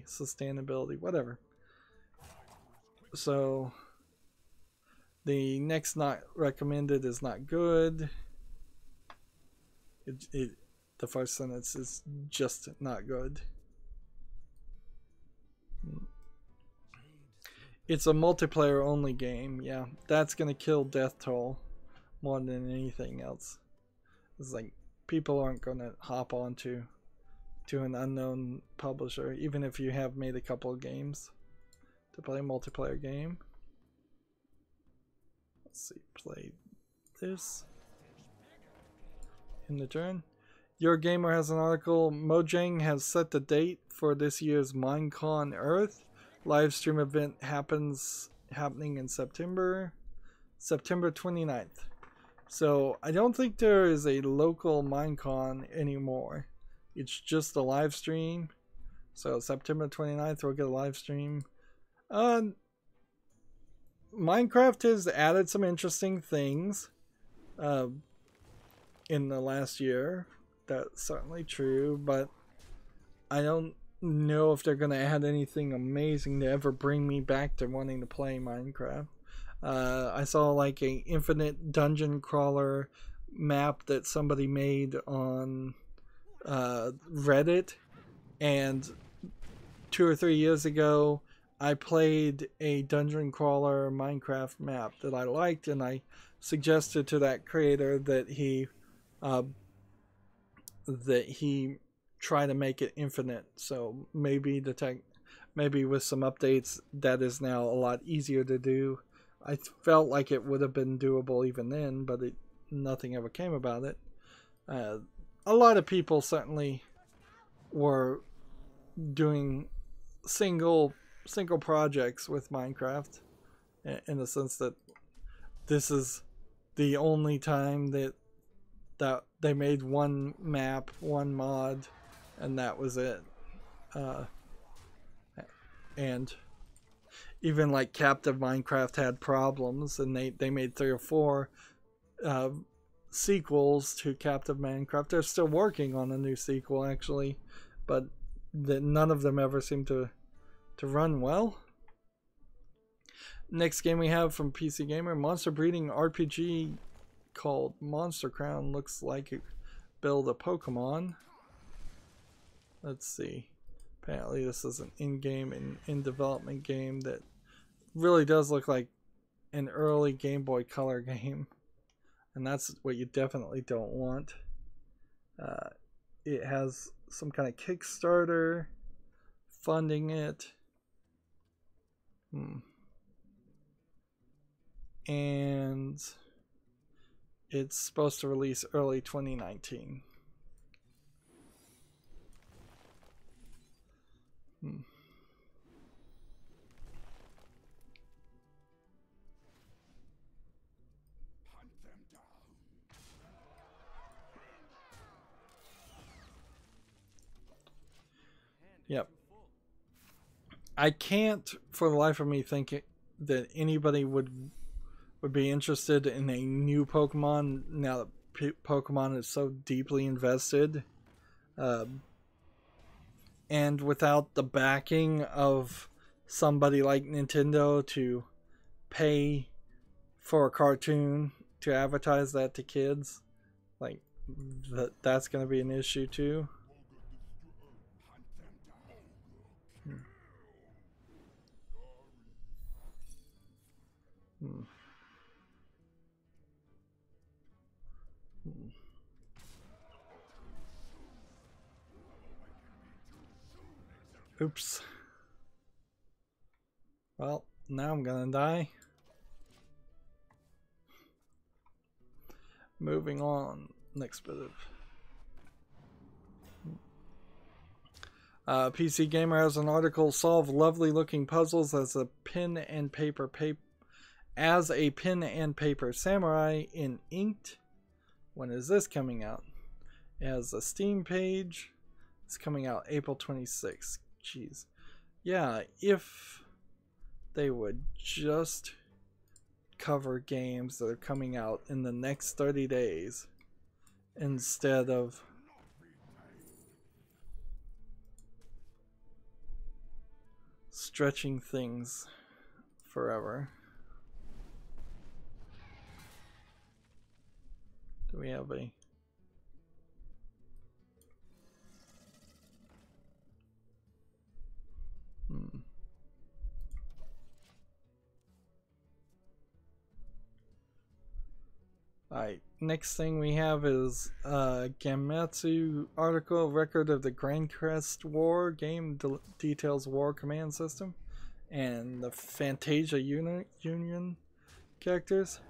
sustainability, whatever. So the next not recommended is not good. The first sentence is just not good. It's a multiplayer only game. Yeah, that's gonna kill death toll more than anything else. It's like people aren't gonna hop onto an unknown publisher, even if you have made a couple of games to play a multiplayer game. Let's see, play this in the turn. Your Gamer has an article. Mojang has set the date for this year's Minecon Earth. Live stream event happening in September 29th. So I don't think there is a local Minecon anymore. It's just a live stream. So September 29th we'll get a live stream. Minecraft has added some interesting things in the last year. That's certainly true, but I don't know if they're going to add anything amazing to ever bring me back to wanting to play Minecraft. I saw like a infinite dungeon crawler map that somebody made on Reddit, and 2 or 3 years ago I played a dungeon crawler Minecraft map that I liked, and I suggested to that creator that he try to make it infinite. So maybe maybe with some updates that is now a lot easier to do. I felt like it would have been doable even then, but nothing ever came about it. A lot of people certainly were doing single projects with Minecraft, in the sense that this is the only time that they made one map, one mod, and that was it. And even like Captive Minecraft had problems, and they made 3 or 4 sequels to Captive Minecraft. They're still working on a new sequel actually, but none of them ever seem to run well. Next game we have from PC Gamer, monster breeding RPG called Monster Crown. Looks like it build a Pokemon. Let's see. Apparently this is an in-game and in-development game that really does look like an early Game Boy Color game, and that's what you definitely don't want. It has some kind of Kickstarter funding it. And it's supposed to release early 2019. Yep. I can't for the life of me think that anybody would be interested in a new Pokemon now that Pokemon is so deeply invested, and without the backing of somebody like Nintendo to pay for a cartoon to advertise that to kids, like that's going to be an issue too. Oops. Well, now I'm gonna die. Moving on. Next bit of... PC Gamer has an article, solve lovely looking puzzles as a pen and paper samurai in Inked. When is this coming out? It has a Steam page. It's coming out April 26th. Jeez. Yeah, if they would just cover games that are coming out in the next 30 days instead of stretching things forever. Do we have a... Alright, next thing we have is Gamatsu article, record of the Grand Crest War, game details war command system, and the Fantasia Union characters.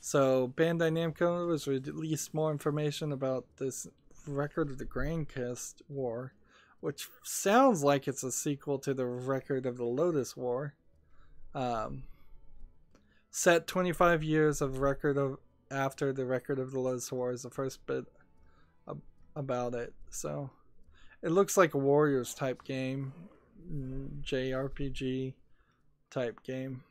So Bandai Namco has released more information about this record of the Grand Crest War, which sounds like it's a sequel to the record of the Lotus War. Set 25 years of record of after the record of the Lotus War is the first bit about it. So it looks like a Warriors type game, JRPG type game.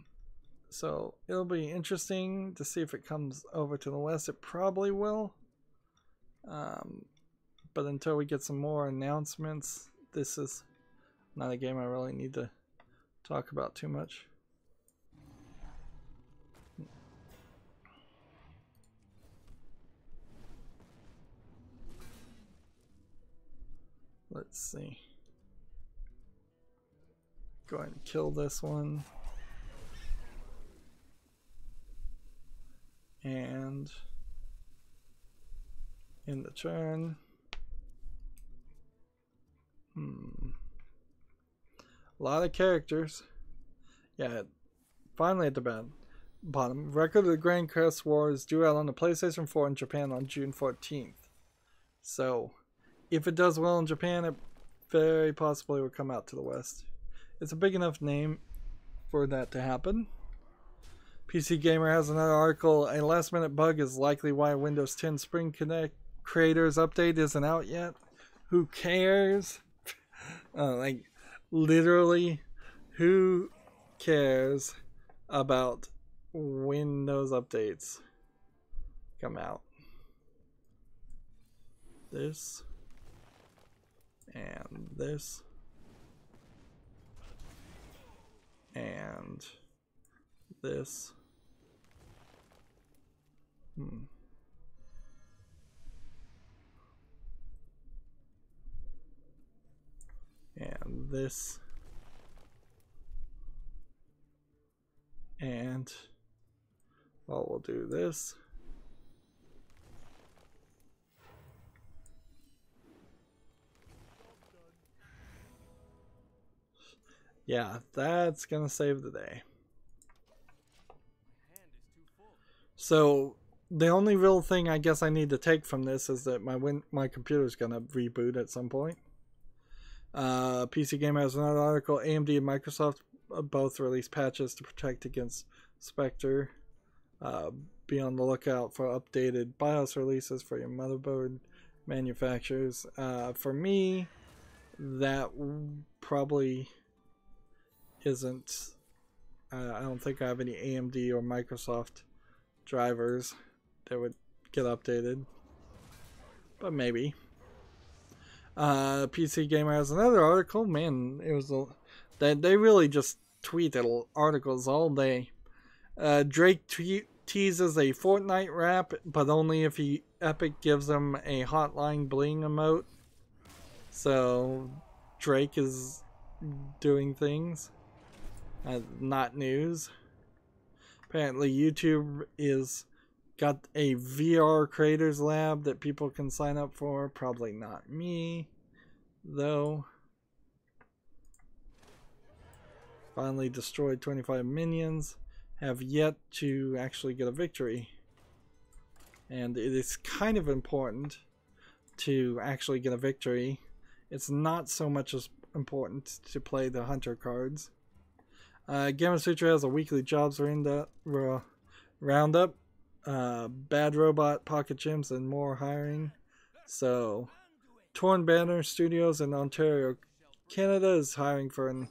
So it'll be interesting to see if it comes over to the West. It probably will. But until we get some more announcements, this is not a game I really need to talk about too much. Let's see. Go ahead and kill this one. And in the turn. A lot of characters. Yeah, finally at the bottom. Record of the Grand Crest War is due out on the PlayStation 4 in Japan on June 14th. So, if it does well in Japan, it very possibly will come out to the West. It's a big enough name for that to happen. PC Gamer has another article. A last minute bug is likely why Windows 10 Spring Connect Creators Update isn't out yet. Who cares? Like, literally, who cares about Windows updates come out? This. And this. And this. And this. And, well, we'll do this. Yeah, that's gonna save the day. So the only real thing I guess I need to take from this is that my computer's gonna reboot at some point. PC Gamer has another article. AMD and Microsoft both released patches to protect against Spectre. Be on the lookout for updated BIOS releases for your motherboard manufacturers. For me, that probably isn't. I don't think I have any AMD or Microsoft drivers that would get updated, but maybe. PC Gamer has another article. Man, it was that they really just tweeted articles all day. Drake teases a Fortnite rap, but only if Epic gives him a Hotline Bling emote. So Drake is doing things. Not news. Apparently YouTube is got a VR creators lab that people can sign up for. Probably not me, though. Finally destroyed 25 minions. Have yet to actually get a victory. And it is kind of important to actually get a victory it's not so much as important to play the hunter cards. Gamasutra has a weekly jobs roundup, Bad Robot, Pocket Gems, and more hiring. So, Torn Banner Studios in Ontario, Canada is hiring for a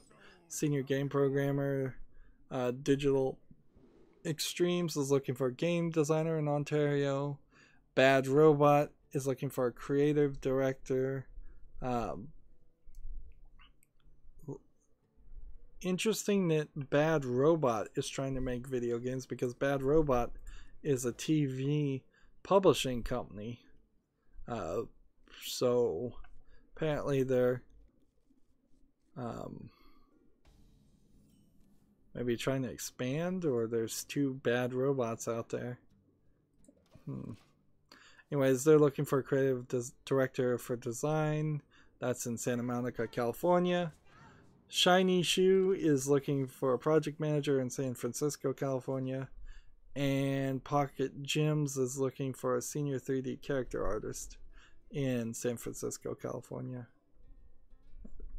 senior game programmer. Digital Extremes is looking for a game designer in Ontario. Bad Robot is looking for a creative director. Interesting that Bad Robot is trying to make video games, because Bad Robot is a TV publishing company. So apparently they're maybe trying to expand, or there's two Bad Robots out there. Anyways, they're looking for a creative director for design. That's in Santa Monica, California. Shiny Shoe is looking for a project manager in San Francisco, California. And Pocket Gems is looking for a senior 3D character artist in San Francisco, California.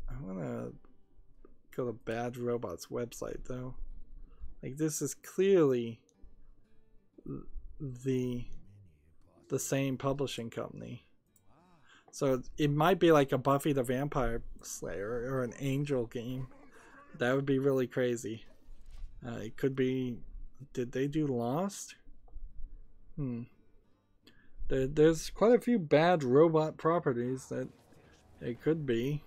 I want to go to Bad Robot's website, though. Like, this is clearly the same publishing company. So it might be like a Buffy the Vampire Slayer or an Angel game. That would be really crazy. It could be... Did they do Lost? There's quite a few Bad Robot properties that it could be.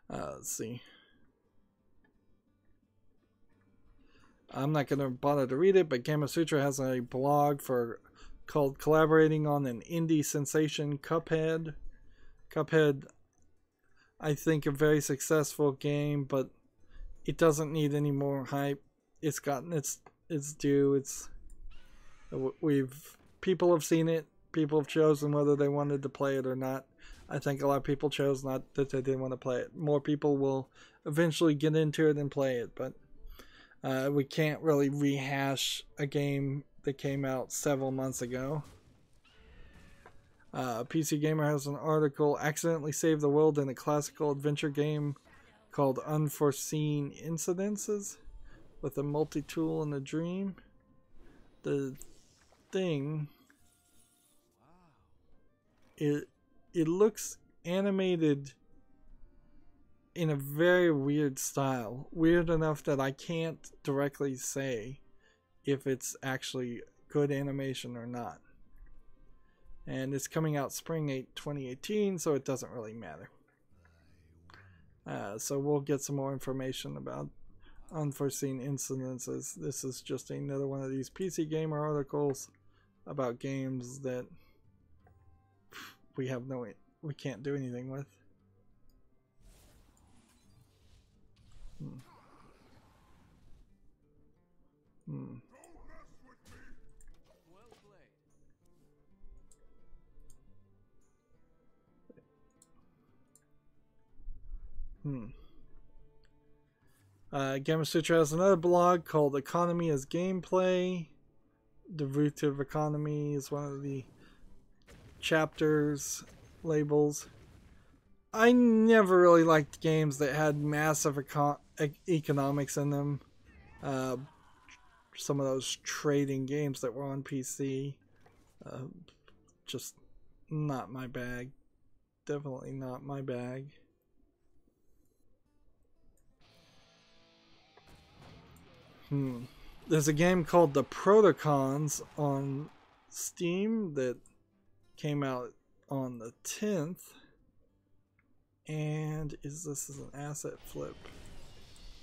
Let's see. I'm not going to bother to read it, but Gamasutra has a blog called Collaborating on an Indie Sensation, Cuphead. Cuphead, I think, a very successful game, but it doesn't need any more hype. It's gotten its due. People have seen it. People have chosen whether they wanted to play it or not. I think a lot of people chose not that they didn't want to play it. More people will eventually get into it and play it, but we can't really rehash a game that came out several months ago. PC Gamer has an article, Accidentally Saved the World in a Classical Adventure Game called Unforeseen Incidences, with a multi-tool and a dream. The thing, it looks animated in a very weird style. Weird enough that I can't directly say if it's actually good animation or not. And it's coming out spring 8, 2018, so it doesn't really matter. So we'll get some more information about Unforeseen Incidences. This is just another one of these PC Gamer articles about games that we can't do anything with. Gamasutra has another blog called Economy as Gameplay. Derivative economy is one of the chapters labels. I never really liked games that had massive economics in them. Some of those trading games that were on PC, just not my bag. Definitely not my bag. There's a game called The Protocons on Steam that came out on the 10th. And this is an asset flip?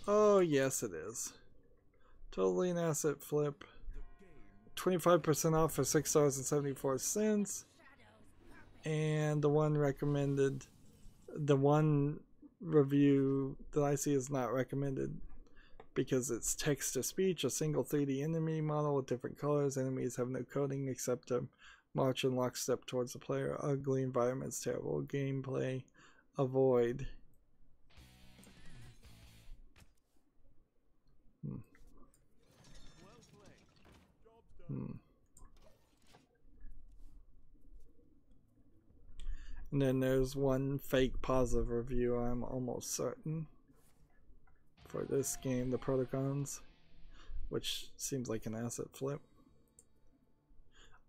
Oh, yes, it is. Totally an asset flip. 25% off for $6.74. And the one review that I see is not recommended because it's text to speech, a single 3D enemy model with different colors. Enemies have no coding except to march in lockstep towards the player. Ugly environments, terrible gameplay. Avoid. And then there's one fake positive review, I'm almost certain, for this game, the Protocons, which seems like an asset flip.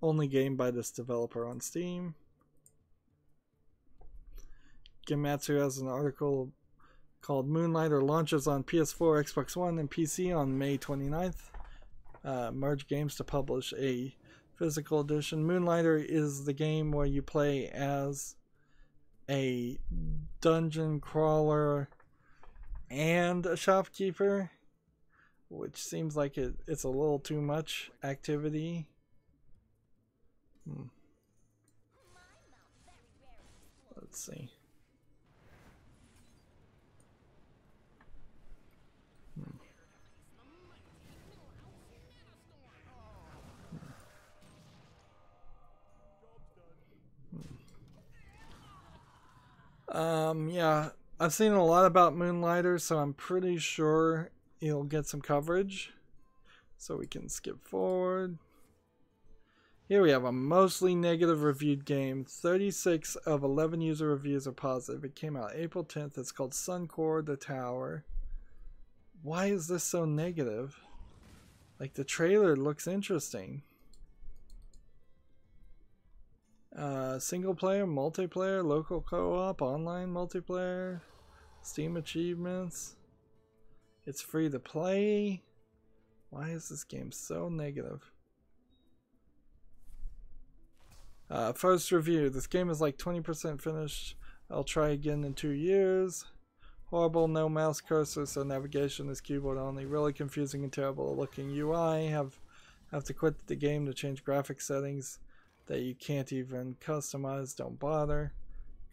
Only game by this developer on Steam. Gematsu has an article called Moonlighter launches on PS4, Xbox One, and PC on May 29th. Merge Games to publish a physical edition. Moonlighter is the game where you play as a dungeon crawler and a shopkeeper, which seems like it's a little too much activity. Let's see. Yeah, I've seen a lot about Moonlighter, so I'm pretty sure it'll get some coverage. So we can skip forward. Here we have a mostly negative reviewed game. 36 of 11 user reviews are positive. It came out April 10th. It's called Suncore the Tower. Why is this so negative? Like, the trailer looks interesting. Single player, multiplayer, local co-op, online multiplayer, Steam achievements. It's free to play. Why is this game so negative? First review. This game is like 20% finished. I'll try again in 2 years. Horrible, no mouse cursor, so navigation is keyboard only. Really confusing and terrible looking UI. Have to quit the game to change graphic settings that you can't even customize. Don't bother.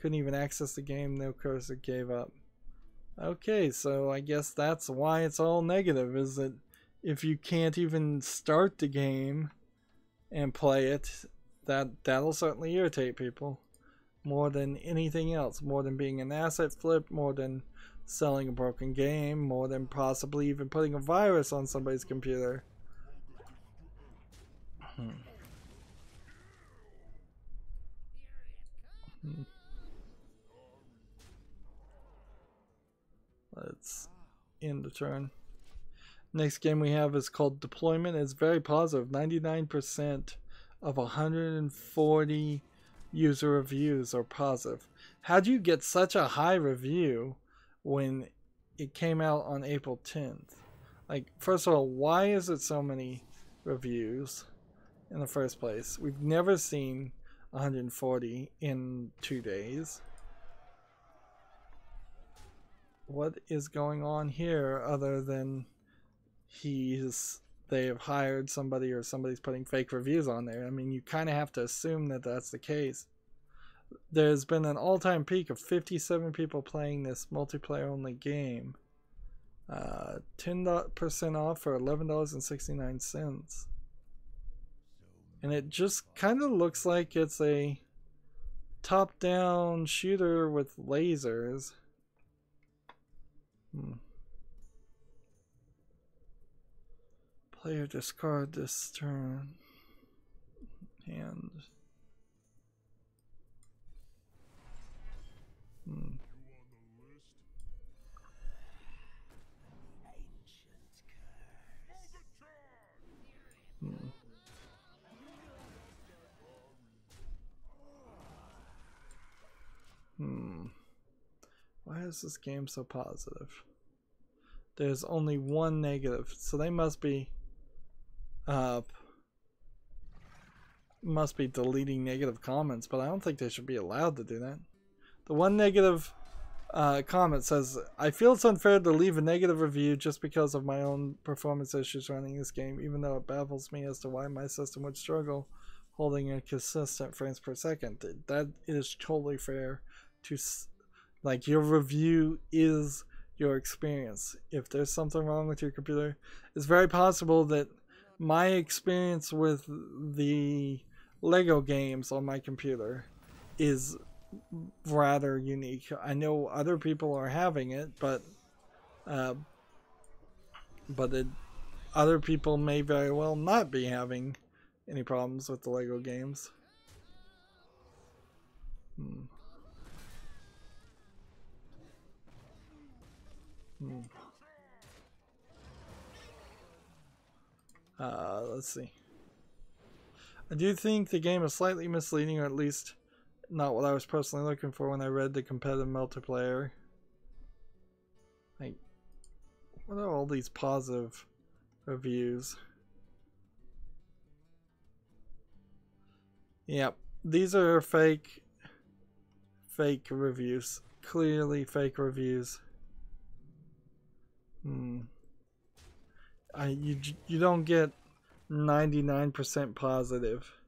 Couldn't even access the game. No cursor. Gave up. Okay, so I guess that's why it's all negative, is that if you can't even start the game and play it, that'll certainly irritate people more than anything else, more than being an asset flip, more than selling a broken game, more than possibly even putting a virus on somebody's computer. Let's end the turn. Next game we have is called Deployment. It's very positive. 99% of 140 user reviews are positive. How do you get such a high review when it came out on April 10th? Like, first of all, why is it so many reviews in the first place? We've never seen 140 in 2 days. What is going on here other than they have hired somebody or somebody's putting fake reviews on there? I mean, you kind of have to assume that that's the case. There's been an all-time peak of 57 people playing this multiplayer only game. 10% off for $11.69. And it just kind of looks like it's a top-down shooter with lasers. Player discard this turn. Hand. Why is this game so positive? There's only one negative, so they must be deleting negative comments, but I don't think they should be allowed to do that. The one negative comment says, I feel it's unfair to leave a negative review just because of my own performance issues running this game, even though it baffles me as to why my system would struggle holding a consistent frames per second. That is totally fair. Like, your review is your experience. If there's something wrong with your computer, it's very possible that my experience with the Lego games on my computer is rather unique. I know other people are having it, but other people may very well not be having any problems with the Lego games. Let's see. I do think the game is slightly misleading, or at least not what I was personally looking for when I read the competitive multiplayer. Like, what are all these positive reviews? Yep, these are fake reviews. Clearly fake reviews. You don't get 99% positive,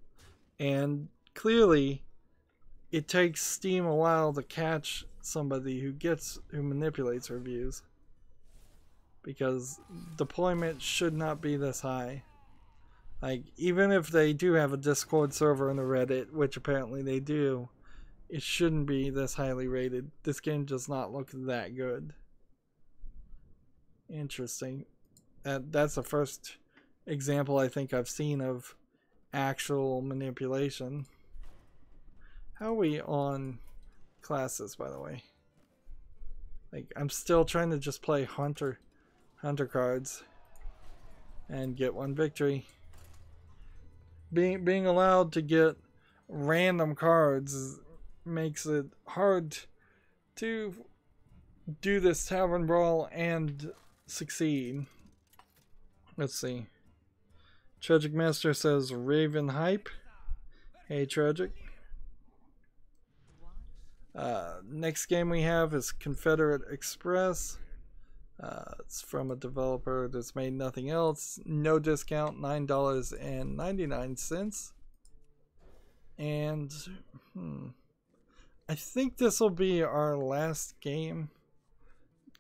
and clearly it takes Steam a while to catch somebody who manipulates reviews, because deployment should not be this high. Like, even if they do have a Discord server and a Reddit, which apparently they do, it shouldn't be this highly rated. This game does not look that good. Interesting. That's the first example I think I've seen of actual manipulation. How are we on classes, by the way? Like, I'm still trying to just play hunter cards and get one victory. Being allowed to get random cards makes it hard to do this tavern brawl and succeed. Let's see. Tragic Master says Raven Hype. Hey, Tragic. Next game we have is Confederate Express. It's from a developer that's made nothing else. No discount, $9.99. And I think this will be our last game.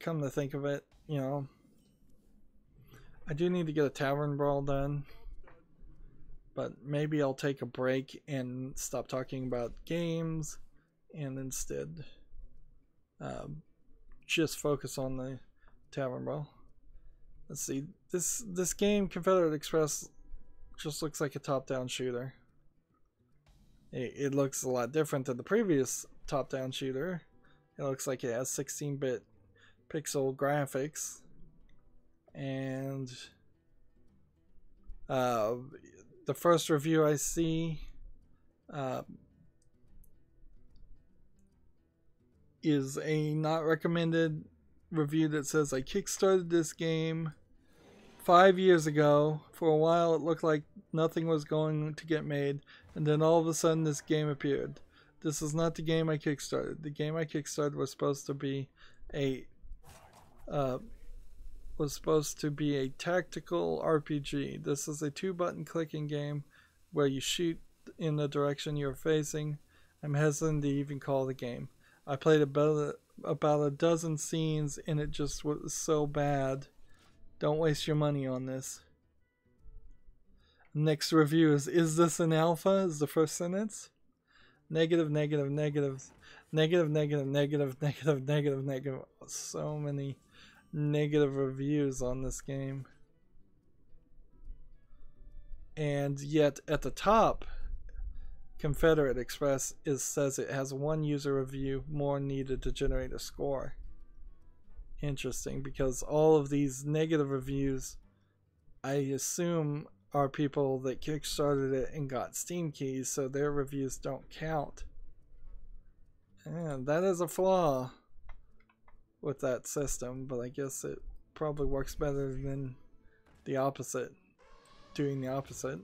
Come to think of it, you know, I do need to get a tavern brawl done, but maybe I'll take a break and stop talking about games and instead just focus on the tavern brawl. Let's see, this game, Confederate Express, just looks like a top-down shooter. It looks a lot different than the previous top-down shooter. It looks like it has 16-bit pixel graphics, and the first review I see is a not recommended review that says, I kickstarted this game 5 years ago. For a while it looked like nothing was going to get made, and then all of a sudden this game appeared. This is not the game I kickstarted. The game I kickstarted was supposed to be a tactical RPG. This is a 2-button clicking game where you shoot in the direction you're facing. I'm hesitant to even call the game. I played about a dozen scenes and it just was so bad. Don't waste your money on this. Next review is this an alpha? Is the first sentence. Negative, negative, negative, negative, negative, negative, negative, negative, negative. So many negative reviews on this game. And yet at the top, Confederate Express says it has 1 user review more needed to generate a score. Interesting, because all of these negative reviews, I assume, are people that kickstarted it and got Steam keys, so their reviews don't count. And that is a flaw with that system, but I guess it probably works better than the opposite, doing the opposite.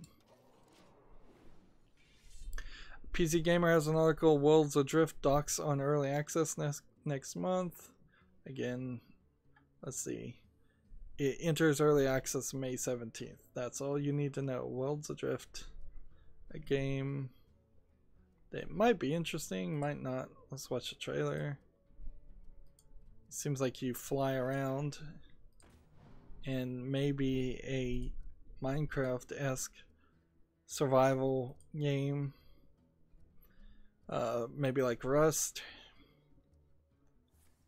PC Gamer has an article, Worlds Adrift docks on early access next month. Again, let's see. It enters early access May 17th. That's all you need to know. Worlds Adrift, a game that might be interesting, might not. Let's watch the trailer. Seems like you fly around, and maybe a Minecraft-esque survival game. Maybe like Rust.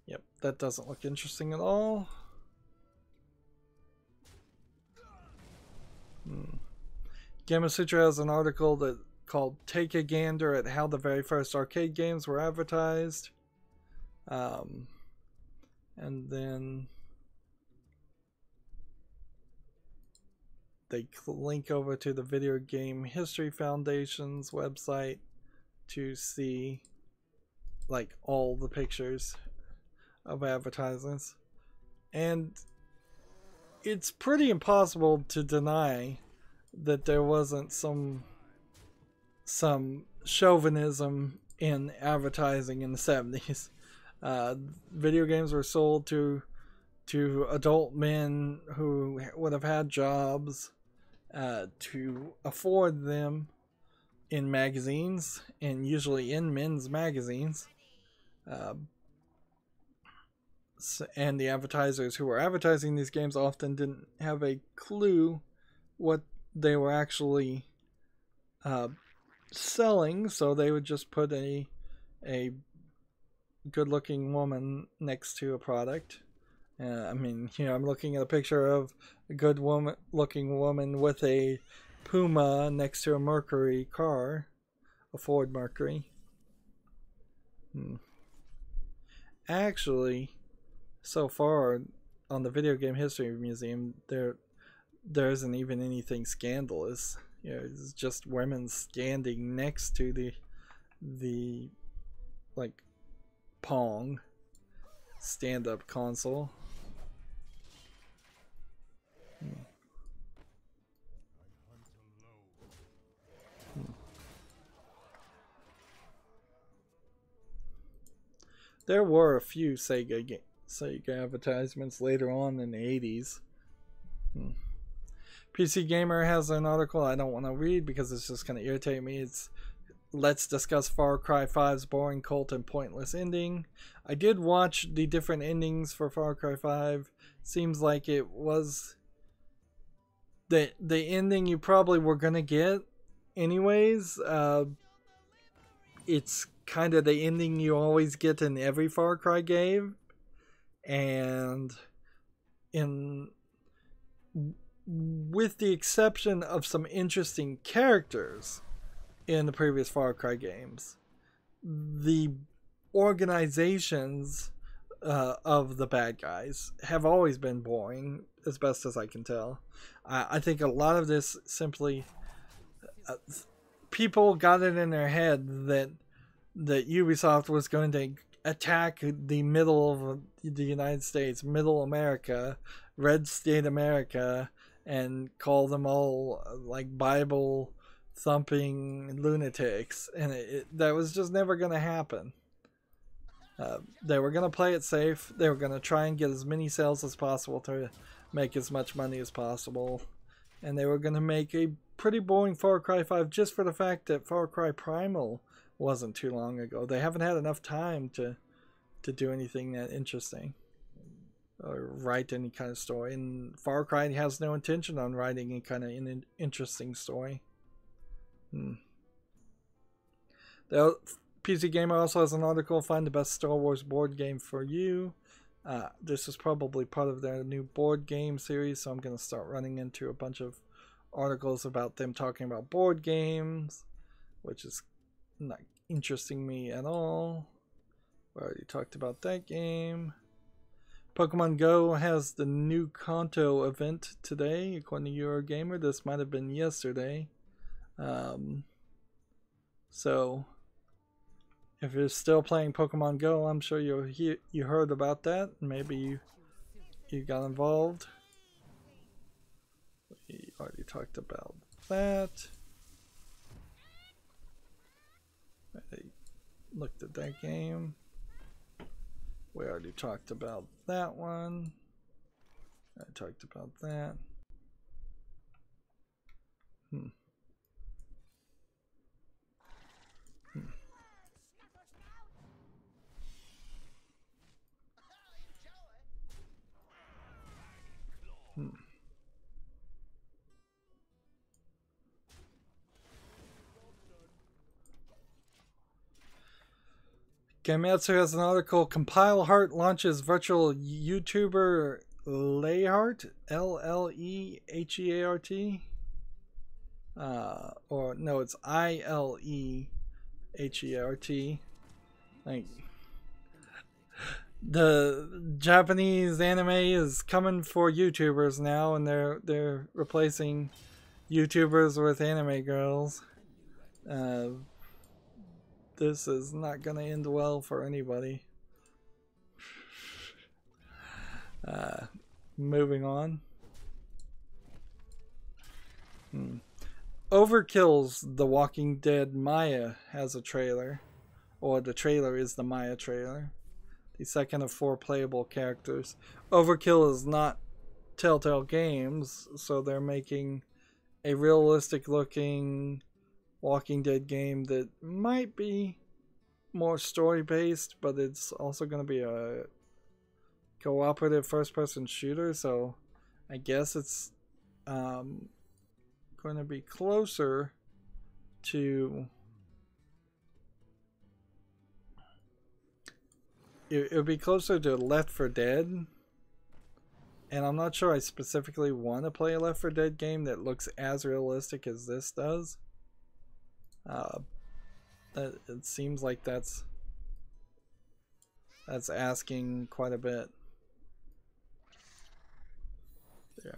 Yep, that doesn't look interesting at all. Gamasutra has an article that called Take a Gander at How the Very First Arcade Games Were Advertised. And then they link over to the Video Game History Foundation's website to see like all the pictures of advertisements, and it's pretty impossible to deny that there wasn't some chauvinism in advertising in the 70s. Video games were sold to adult men who would have had jobs to afford them in magazines, and usually in men's magazines. And the advertisers who were advertising these games often didn't have a clue what they were actually selling, so they would just put a good-looking woman next to a product. I mean, you know, I'm looking at a picture of a good-looking woman with a Puma next to a Mercury car, a Ford Mercury. Actually, so far on the Video Game History Museum, there isn't even anything scandalous. You know, it's just women standing next to the like Pong stand-up console. There were a few Sega advertisements later on in the 80s. PC Gamer has an article I don't want to read because it's just going to irritate me. It's let's discuss Far Cry 5's boring, cult, and pointless ending. I did watch the different endings for Far Cry 5. Seems like it was the ending you probably were going to get anyways. It's kind of the ending you always get in every Far Cry game, and with the exception of some interesting characters in the previous Far Cry games, the organizations of the bad guys have always been boring, as best as I can tell. I think a lot of this simply people got it in their head that Ubisoft was going to attack the middle of the United States, middle America, red state America, and call them all like Bible thumping lunatics, and that was just never going to happen. They were going to play it safe. They were going to try and get as many sales as possible to make as much money as possible, and they were going to make a pretty boring Far Cry 5 just for the fact that Far Cry Primal wasn't too long ago. They haven't had enough time to do anything that interesting or write any kind of story, and Far Cry has no intention on writing any kind of interesting story. The PC Gamer also has an article, find the best Star Wars board game for you. This is probably part of their new board game series, so I'm going to start running into a bunch of articles about them talking about board games, which is not interesting me at all. We already talked about that game. Pokemon Go has the new Kanto event today, according to Eurogamer. This might have been yesterday. So if you're still playing Pokemon Go, I'm sure you heard about that. Maybe you got involved. We already talked about that. I looked at that game. We already talked about that one. I talked about that. Gametsu has an article, Compile Heart launches virtual YouTuber Leheart, L-L-E-H-E-A-R-T. Or no, it's I-L-E-H-E-A-R-T. Like, The Japanese anime is coming for YouTubers now, and they're replacing YouTubers with anime girls. This is not gonna end well for anybody. Moving on. Overkill's The Walking Dead Maya has a trailer, or the trailer is the Maya trailer. The second of 4 playable characters. Overkill is not Telltale Games, so they're making a realistic looking Walking Dead game that might be more story based, but it's also going to be a cooperative first person shooter, so I guess it's going to be closer to... It would be closer to Left 4 Dead, and I'm not sure I specifically want to play a Left 4 Dead game that looks as realistic as this does. It seems like that's asking quite a bit. Yeah.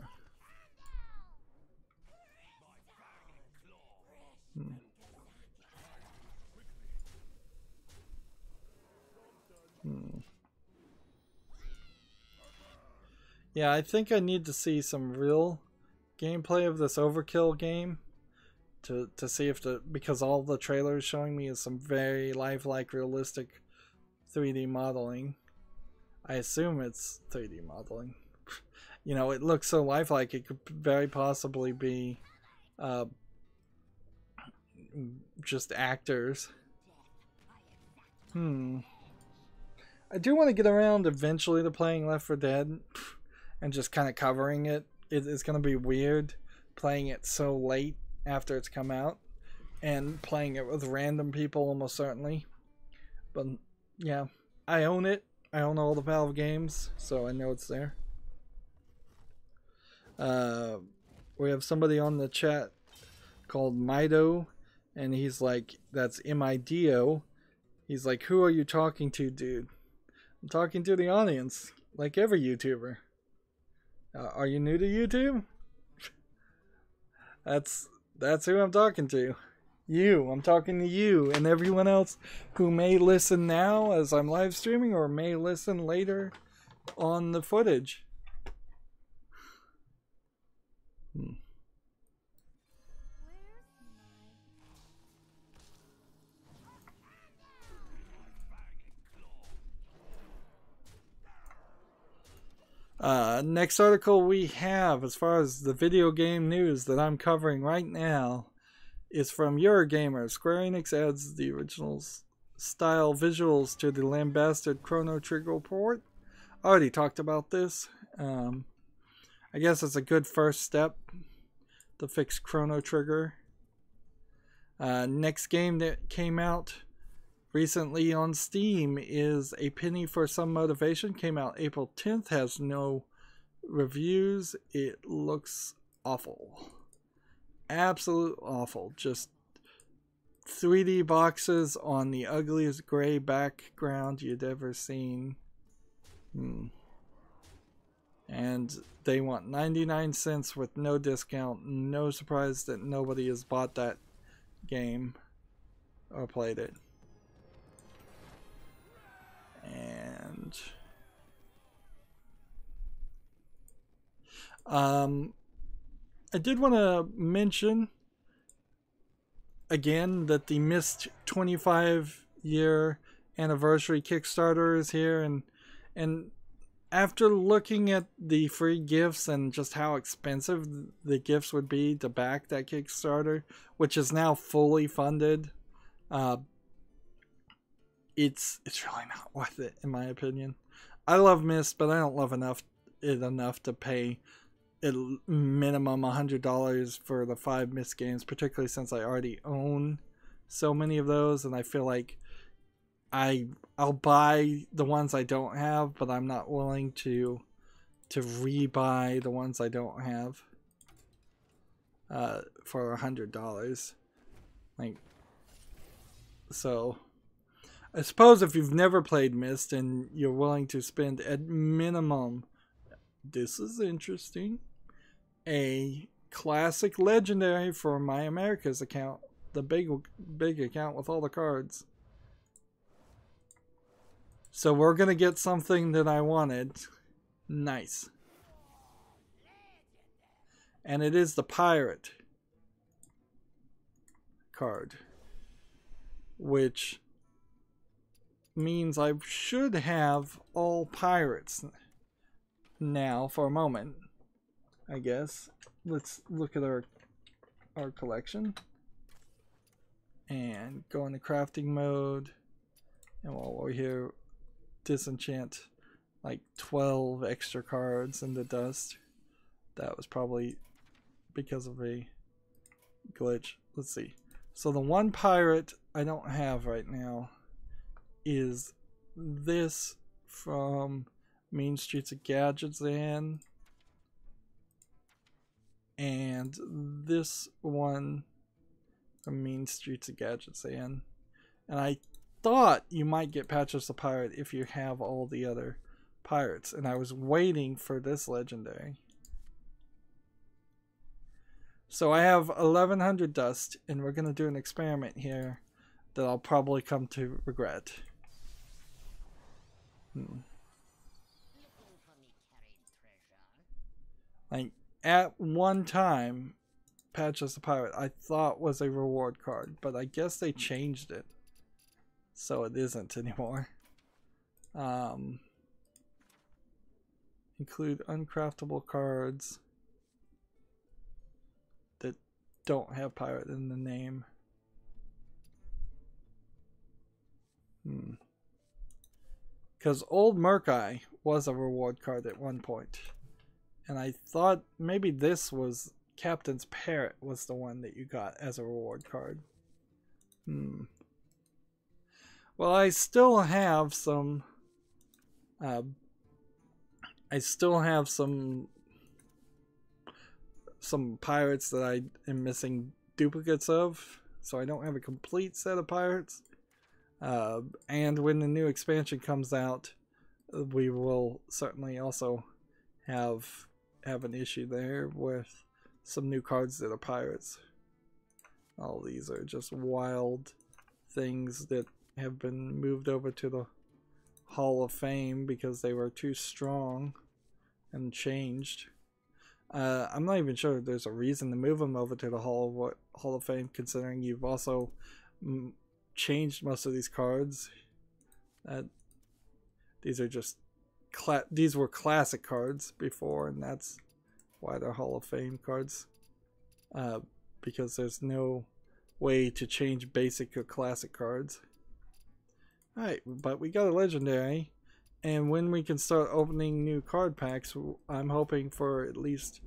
Yeah, I think I need to see some real gameplay of this Overkill game to see if because all the trailers showing me is some very lifelike, realistic 3D modeling. I assume it's 3D modeling. You know, it looks so lifelike, it could very possibly be just actors. I do want to get around eventually to playing Left 4 Dead and just kind of covering it. It's going to be weird playing it so late after it's come out and playing it with random people almost certainly. But yeah, I own it. I own all the Valve games, so I know it's there. We have somebody on the chat called Rydo, and he's like, that's M-I-D-O. He's like, who are you talking to, dude? I'm talking to the audience, like every YouTuber. Are you new to YouTube? That's who I'm talking to. You. I'm talking to you and everyone else who may listen now as I'm live streaming or may listen later on the footage. Next article we have, as far as the video game news that I'm covering right now, is from Eurogamer. Square Enix adds the original style visuals to the lambasted Chrono Trigger port. I already talked about this. I guess it's a good first step to fix Chrono Trigger. Next game that came out recently on Steam is A Penny for Some Motivation. Came out April 10th, has no reviews. It looks awful. Absolute awful. Just 3D boxes on the ugliest gray background you'd ever seen. And they want 99 cents with no discount. No surprise that nobody has bought that game or played it. And I did want to mention again that the missed 25-year anniversary Kickstarter is here, and after looking at the free gifts and just how expensive the gifts would be to back that Kickstarter, which is now fully funded, it's really not worth it, in my opinion. I love Myst, but I don't love it enough to pay a minimum $100 for the 5 Myst games, particularly since I already own so many of those, and I feel like I'll buy the ones I don't have, but I'm not willing to rebuy the ones I don't have for $100. Like, so I suppose if you've never played Myst and you're willing to spend at minimum, this is interesting, a classic legendary for My America's account, the big account with all the cards. So we're gonna get something that I wanted. Nice. And it is the pirate card, which means I should have all pirates now for a moment, I guess. Let's look at our collection and go into crafting mode, and while we're here, disenchant like 12 extra cards in the dust. That was probably because of a glitch. Let's see. So the one pirate I don't have right now is this from Mean Streets of Gadgetzan, and this one from Mean Streets of Gadgetzan. And I thought you might get Patches the Pirate if you have all the other pirates, and I was waiting for this legendary. So I have 1100 dust, and we're going to do an experiment here that I'll probably come to regret. Like, at one time, Patches the Pirate I thought was a reward card, but I guess they changed it, so it isn't anymore. Include uncraftable cards that don't have pirate in the name. Because Old Murkai was a reward card at one point, and I thought maybe this was Captain's Parrot was the one that you got as a reward card. Well, I still have some some pirates that I am missing duplicates of, so I don't have a complete set of pirates. And when the new expansion comes out, we will certainly also have an issue there with some new cards that are pirates. All these are just wild things that have been moved over to the Hall of Fame because they were too strong and changed. I'm not even sure if there's a reason to move them over to the Hall of Fame, considering you've also changed most of these cards. These are just these were classic cards before, and that's why they're Hall of Fame cards. Because there's no way to change basic or classic cards. Alright, but we got a legendary, and when we can start opening new card packs, I'm hoping for at least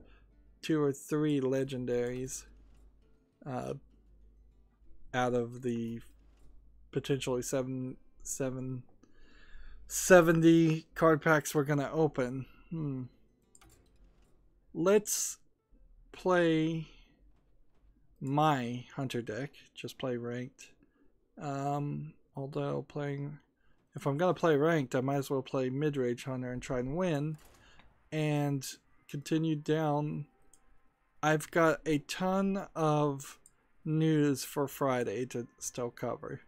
2 or 3 legendaries out of the potentially 70 card packs we're gonna open. Let's play my hunter deck, just play ranked. Although if I'm gonna play ranked, I might as well play mid-range hunter and try and win, and continue down. I've got a ton of news for Friday to still cover.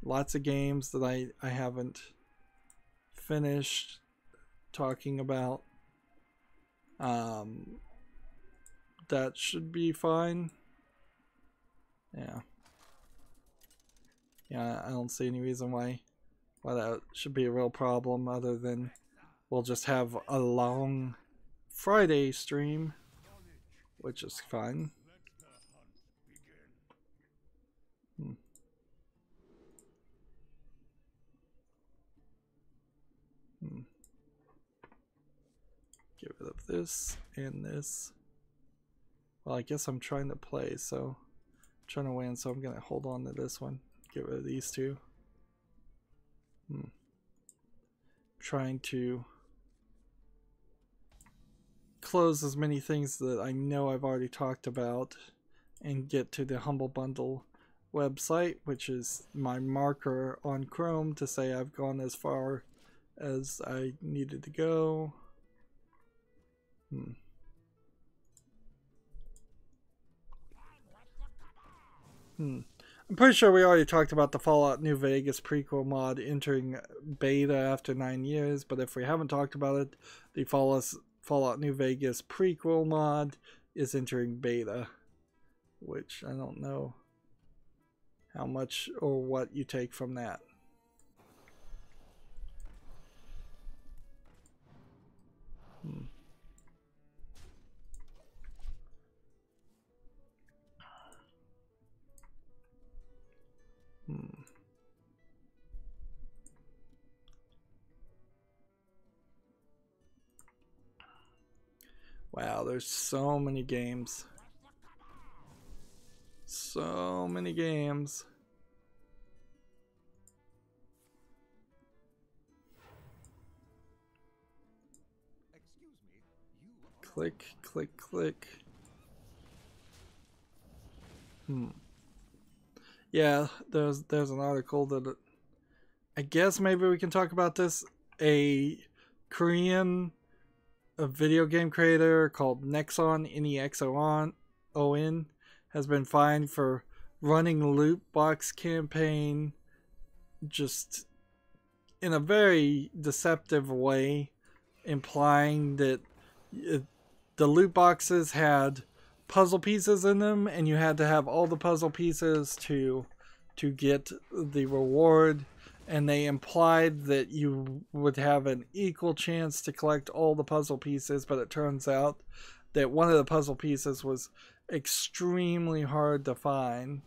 Lots of games that I haven't finished talking about. That should be fine. Yeah, I don't see any reason why that should be a real problem, other than we'll just have a long Friday stream, which is fine. Get rid of this and this. Well, I guess I'm trying to play, so I'm trying to win, so I'm gonna hold on to this one. Get rid of these two. Trying to close as many things that I know I've already talked about and get to the Humble Bundle website, which is my marker on Chrome to say I've gone as far as I needed to go. I'm pretty sure we already talked about the Fallout New Vegas prequel mod entering beta after 9 years, but if we haven't talked about it, the Fallout New Vegas prequel mod is entering beta, which I don't know how much or what you take from that. Wow, there's so many games. So many games. Click, click, click. Yeah, there's an article that I guess maybe we can talk about this. A Korean video game creator called Nexon, Nexon, has been fined for running a loot box campaign just in a very deceptive way, implying that the loot boxes had puzzle pieces in them and you had to have all the puzzle pieces to get the reward, and they implied that you would have an equal chance to collect all the puzzle pieces, but it turns out that one of the puzzle pieces was extremely hard to find.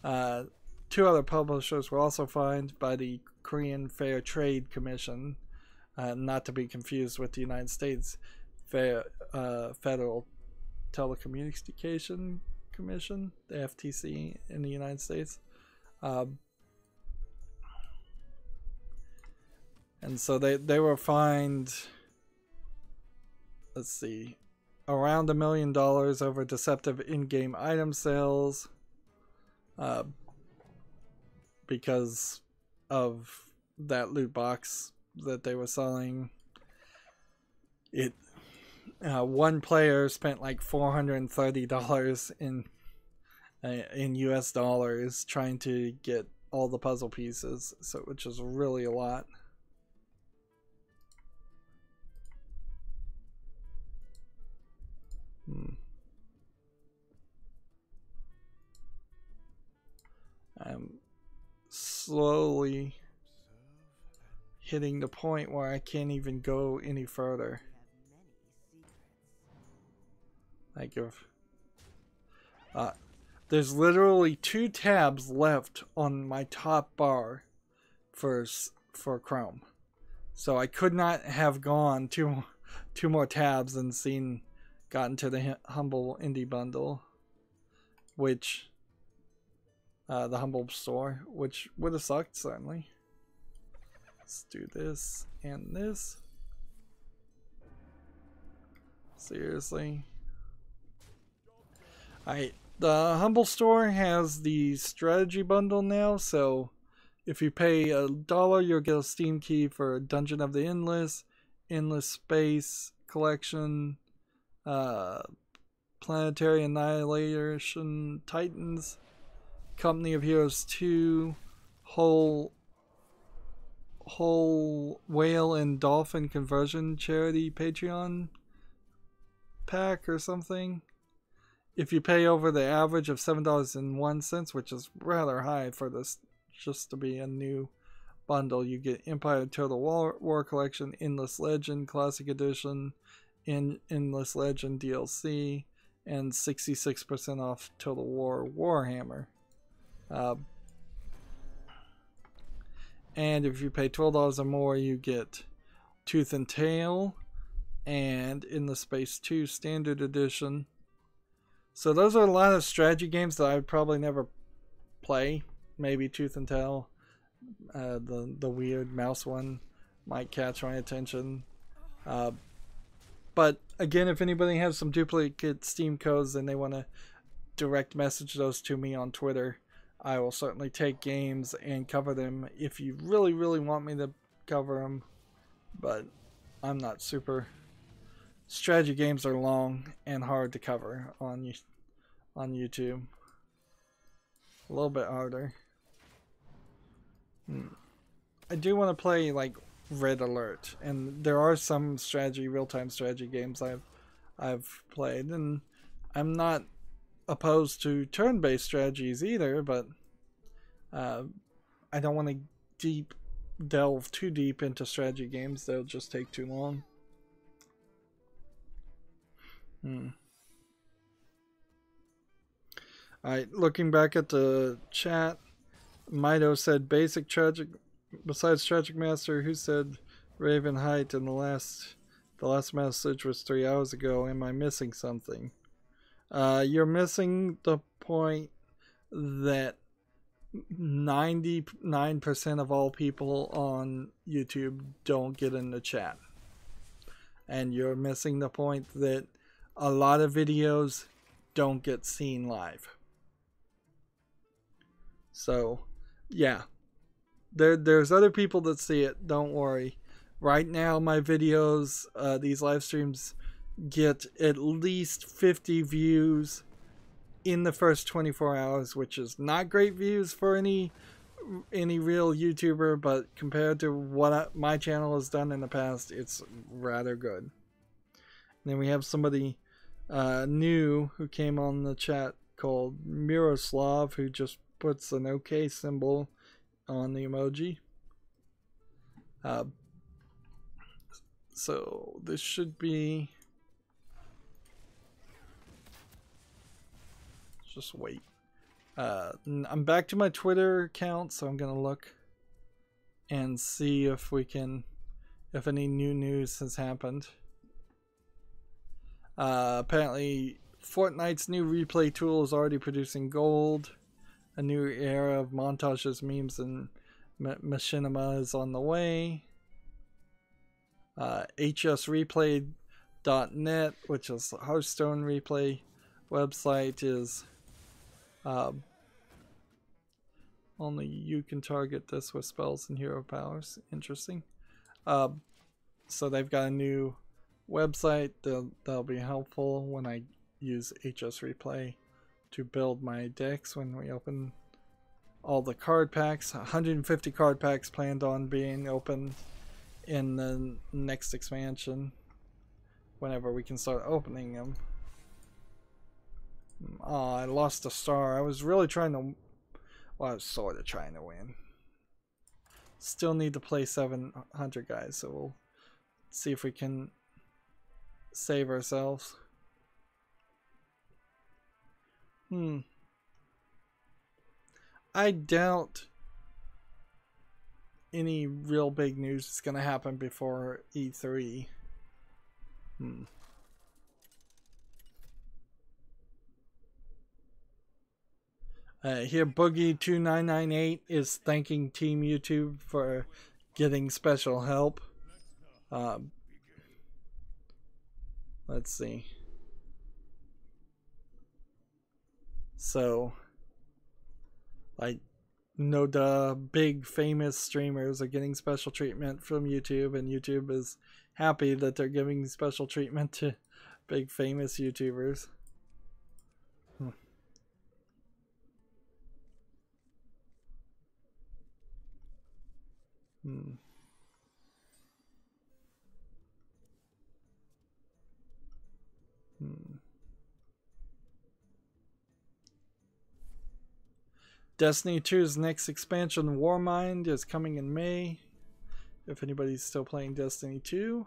2 other publishers were also fined by the Korean Fair Trade Commission, not to be confused with the United States Federal Telecommunication Commission, the FTC in the United States. And so they were fined, let's see, around $1 million over deceptive in-game item sales, because of that loot box that they were selling. One player spent like $430 in US dollars trying to get all the puzzle pieces, so which is really a lot. I'm slowly hitting the point where I can't even go any further. Like if there's literally 2 tabs left on my top bar for Chrome, so I could not have gone two more tabs and gotten to the Humble Indie Bundle, which the Humble Store, which would have sucked certainly. Let's do this and this. Seriously. The Humble Store has the strategy bundle now, so if you pay $1, you'll get a Steam key for Dungeon of the Endless, Endless Space Collection, Planetary Annihilation Titans, Company of Heroes 2, Whole Whale and Dolphin Conversion Charity Patreon pack or something. If you pay over the average of $7.01, which is rather high for this just to be a new bundle, you get Empire Total War Collection, Endless Legend Classic Edition, Endless Legend DLC, and 66% off Total War Warhammer. And if you pay $12 or more, you get Tooth and Tail and Endless Space 2 Standard Edition. So those are a lot of strategy games that I would probably never play. Maybe Tooth and Tail, the weird mouse one, might catch my attention. But again, if anybody has some duplicate Steam codes and they want to direct message those to me on Twitter, I will certainly take games and cover them if you really, really want me to cover them. But I'm not super. Strategy games are long and hard to cover on YouTube. A little bit harder. I do want to play like Red Alert, and there are some strategy, real-time strategy games I've played, and I'm not opposed to turn-based strategies either, but I don't want to delve too deep into strategy games. They'll just take too long. Alright, looking back at the chat, Mido said basic tragic, besides Tragic Master, who said Raven Height in the last message was 3 hours ago. Am I missing something? You're missing the point that 99% of all people on YouTube don't get in the chat. And you're missing the point that a lot of videos don't get seen live. So, yeah. There's other people that see it, don't worry. Right now, my videos, these live streams, get at least 50 views in the first 24 hours, which is not great views for any real YouTuber, but compared to what my channel has done in the past, it's rather good. And then we have somebody new who came on the chat called Miroslav, who just puts an OK symbol on the emoji. So this should be... Just wait. I'm back to my Twitter account, so I'm gonna look and see if any new news has happened. Apparently, Fortnite's new replay tool is already producing gold. A new era of montages, memes, and machinima is on the way. hsreplay.net, which is a Hearthstone replay website, is only you can target this with spells and hero powers. Interesting. So they've got a new website that'll be helpful when I use HS Replay to build my decks when we open all the card packs. 150 card packs planned on being opened in the next expansion whenever we can start opening them. Oh, I lost a star. I was really trying to... Well, I was sort of trying to win. Still need to play 700 guys, so we'll see if we can save ourselves. I doubt any real big news is going to happen before E3. Here, Boogie2998 is thanking Team YouTube for getting special help. Let's see. So, like, no, the big famous streamers are getting special treatment from YouTube, and YouTube is happy that they're giving special treatment to big famous YouTubers. Destiny 2's next expansion, Warmind, is coming in May. If anybody's still playing Destiny 2.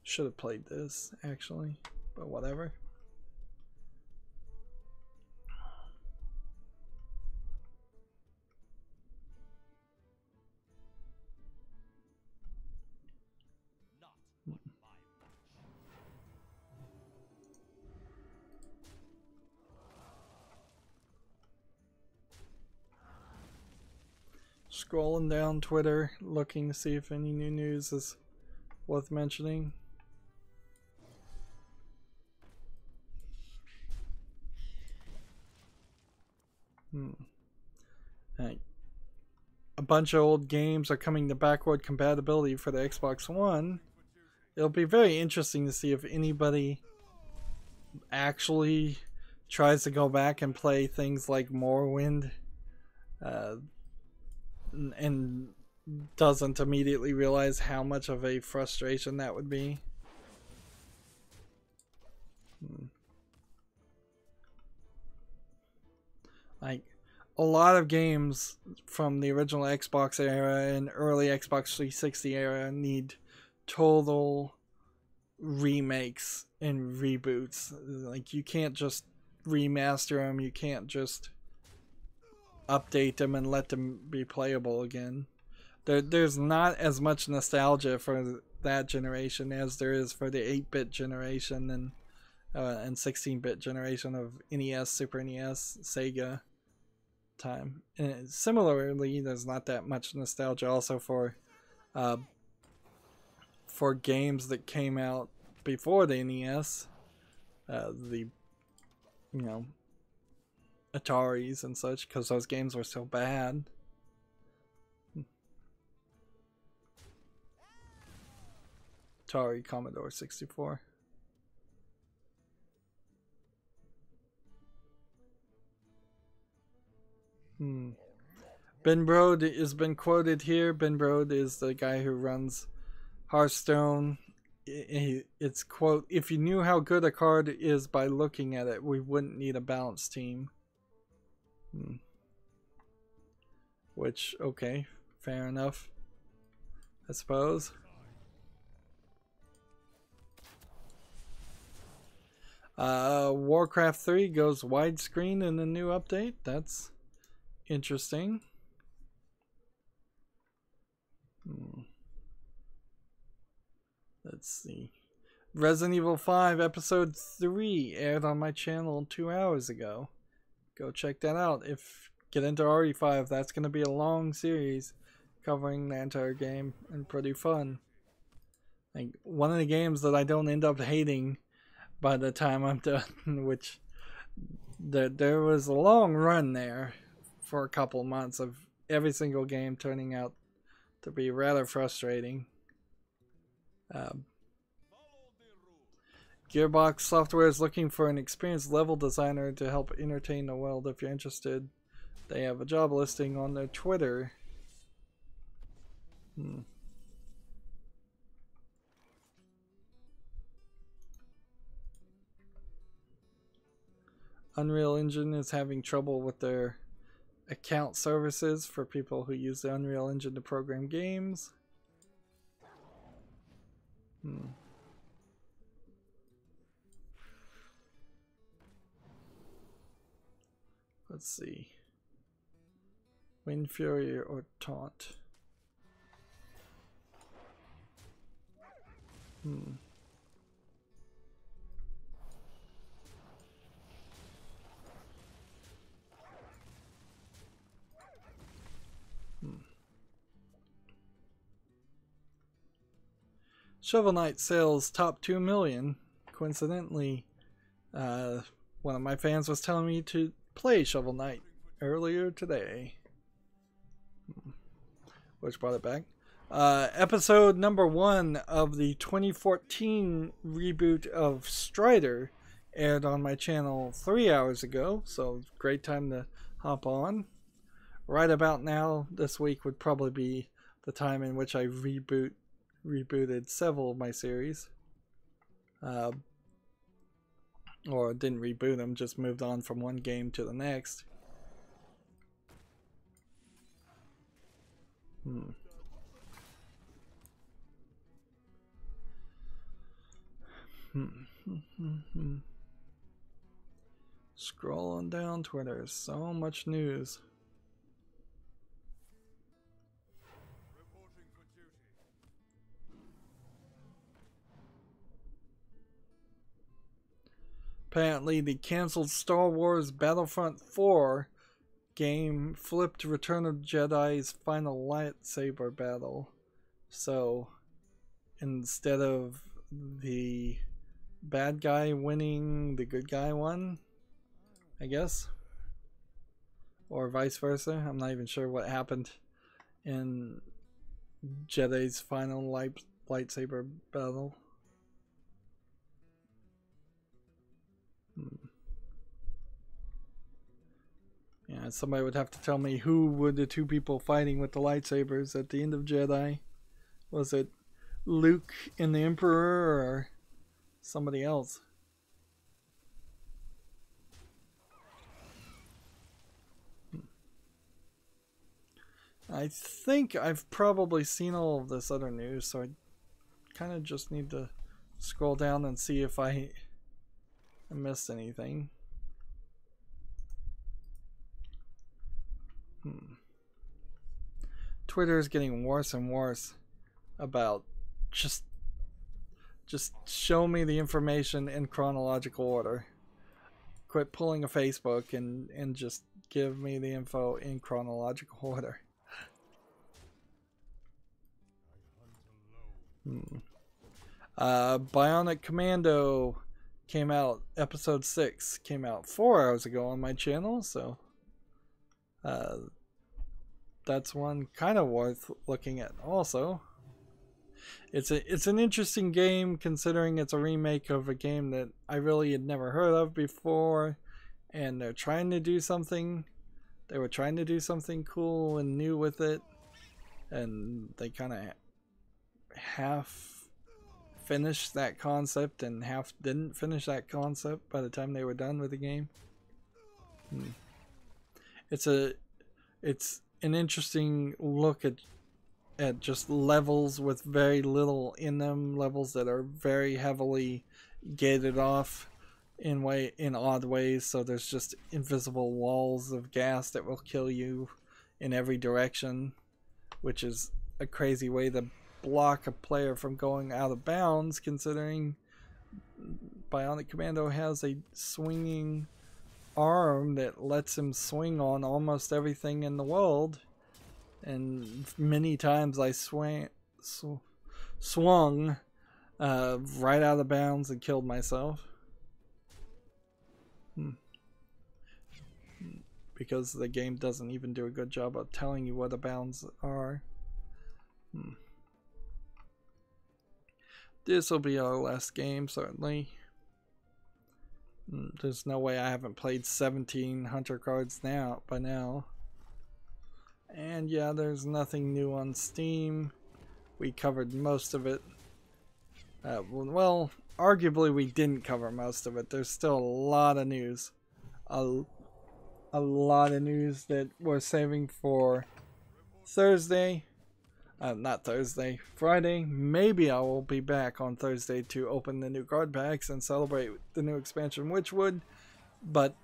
Should have played this, actually, but whatever. Scrolling down Twitter, looking to see if any new news is worth mentioning. Like, a bunch of old games are coming to backward compatibility for the Xbox One. It'll be very interesting to see if anybody actually tries to go back and play things like Morrowind, and doesn't immediately realize how much of a frustration that would be. Like, a lot of games from the original Xbox era and early Xbox 360 era need total remakes and reboots. Like, you can't just remaster them, you can't just update them and let them be playable again. There's not as much nostalgia for that generation as there is for the 8-bit generation and 16-bit generation of NES, Super NES, Sega time. And similarly, there's not that much nostalgia also for games that came out before the NES, the Ataris and such, because those games were so bad. Atari Commodore 64. Ben Brode has been quoted here. Ben Brode is the guy who runs Hearthstone. It's quote, "If you knew how good a card is by looking at it, we wouldn't need a balanced team." Which, okay, fair enough, I suppose. Warcraft 3 goes widescreen in the new update. That's interesting. Let's see. Resident Evil 5 Episode 3 aired on my channel 2 hours ago. Go check that out. Get into RE5. That's going to be a long series covering the entire game and pretty fun. Like, one of the games that I don't end up hating by the time I'm done, which there was a long run there for a couple months of every single game turning out to be rather frustrating. Gearbox Software is looking for an experienced level designer to help entertain the world. If you're interested, they have a job listing on their Twitter. Unreal Engine is having trouble with their account services for people who use the Unreal Engine to program games. Let's see. Wind Fury or Taunt. Shovel Knight sales top 2 million. Coincidentally, one of my fans was telling me to play Shovel Knight earlier today, which brought it back. Episode number 1 of the 2014 reboot of Strider aired on my channel 3 hours ago, so great time to hop on. Right about now, this week would probably be the time in which I rebooted several of my series. Or didn't reboot them, just moved on from one game to the next. Scrolling down Twitter, so much news. Apparently, the canceled Star Wars Battlefront 4 game flipped Return of the Jedi's final lightsaber battle. So, instead of the bad guy winning, the good guy won, I guess. or vice versa. I'm not even sure what happened in Jedi's final lightsaber battle. Yeah, somebody would have to tell me who were the two people fighting with the lightsabers at the end of Jedi. Was it Luke and the Emperor or somebody else? I think I've probably seen all of this other news, so I kind of just need to scroll down and see if I missed anything. Twitter is getting worse and worse about just show me the information in chronological order. Quit pulling a Facebook and just give me the info in chronological order. Bionic Commando came out, episode 6 came out 4 hours ago on my channel, so that's one kind of worth looking at also. It's an interesting game considering it's a remake of a game that I really had never heard of before, and they're trying to do something. They were trying to do something cool and new with it, and they kind of half finished that concept and half didn't finish that concept by the time they were done with the game. It's an interesting look at just levels with very little in them, levels that are very heavily gated off in odd ways, so there's just invisible walls of gas that will kill you in every direction, which is a crazy way to block a player from going out of bounds, considering Bionic Commando has a swinging arm that lets him swing on almost everything in the world, and many times I swung right out of bounds and killed myself because the game doesn't even do a good job of telling you what the bounds are. This will be our last game, certainly. There's no way I haven't played 17 hunter cards by now. And yeah, there's nothing new on Steam. We covered most of it. Well, arguably we didn't cover most of it. There's still a lot of news. A lot of news that we're saving for Thursday. Not Thursday, Friday. Maybe I will be back on Thursday to open the new card packs and celebrate the new expansion Witchwood. But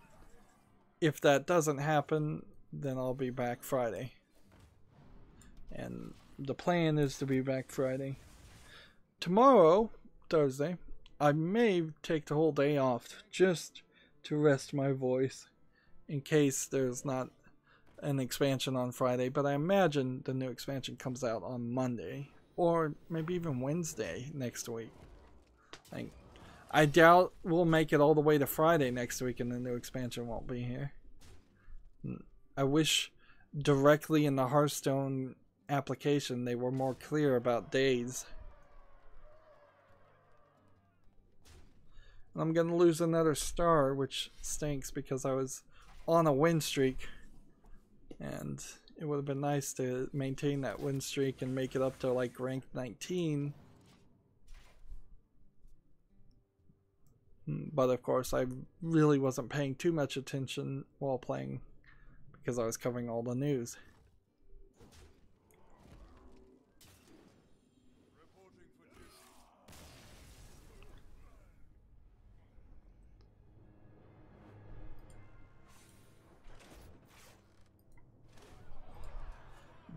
if that doesn't happen, then I'll be back Friday. And the plan is to be back Friday. Tomorrow, Thursday, I may take the whole day off just to rest my voice in case there's not an expansion on Friday, but I imagine the new expansion comes out on Monday or maybe even Wednesday next week. I doubt we'll make it all the way to Friday next week and the new expansion won't be here. I wish directly in the Hearthstone application they were more clear about days. I'm gonna lose another star, which stinks because I was on a win streak. And it would have been nice to maintain that win streak and make it up to like rank 19. But of course I really wasn't paying too much attention while playing because I was covering all the news.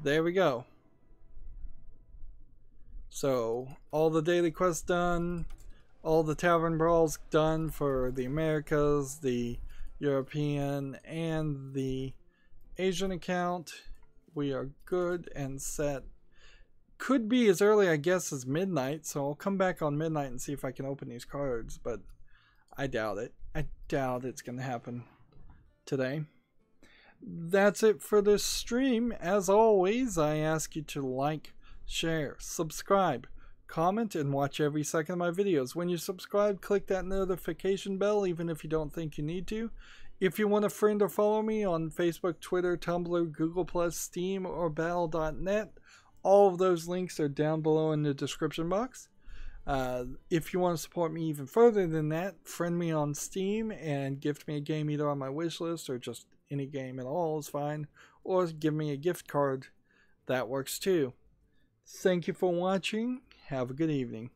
There we go. So, all the daily quests done, all the tavern brawls done for the Americas, the European, and the Asian account. We are good and set. Could be as early, I guess, as midnight, so I'll come back on midnight and see if I can open these cards, but I doubt it. I doubt it's going to happen today. That's it for this stream. As always, I ask you to like, share, subscribe, comment, and watch every second of my videos. When you subscribe, click that notification bell, even if you don't think you need to. If you want a friend or follow me on Facebook, Twitter, Tumblr, Google+, Steam, or Battle.net, all of those links are down below in the description box. If you want to support me even further than that, friend me on Steam and gift me a game either on my wish list or just any game at all is fine, or give me a gift card. That works too. Thank you for watching. Have a good evening.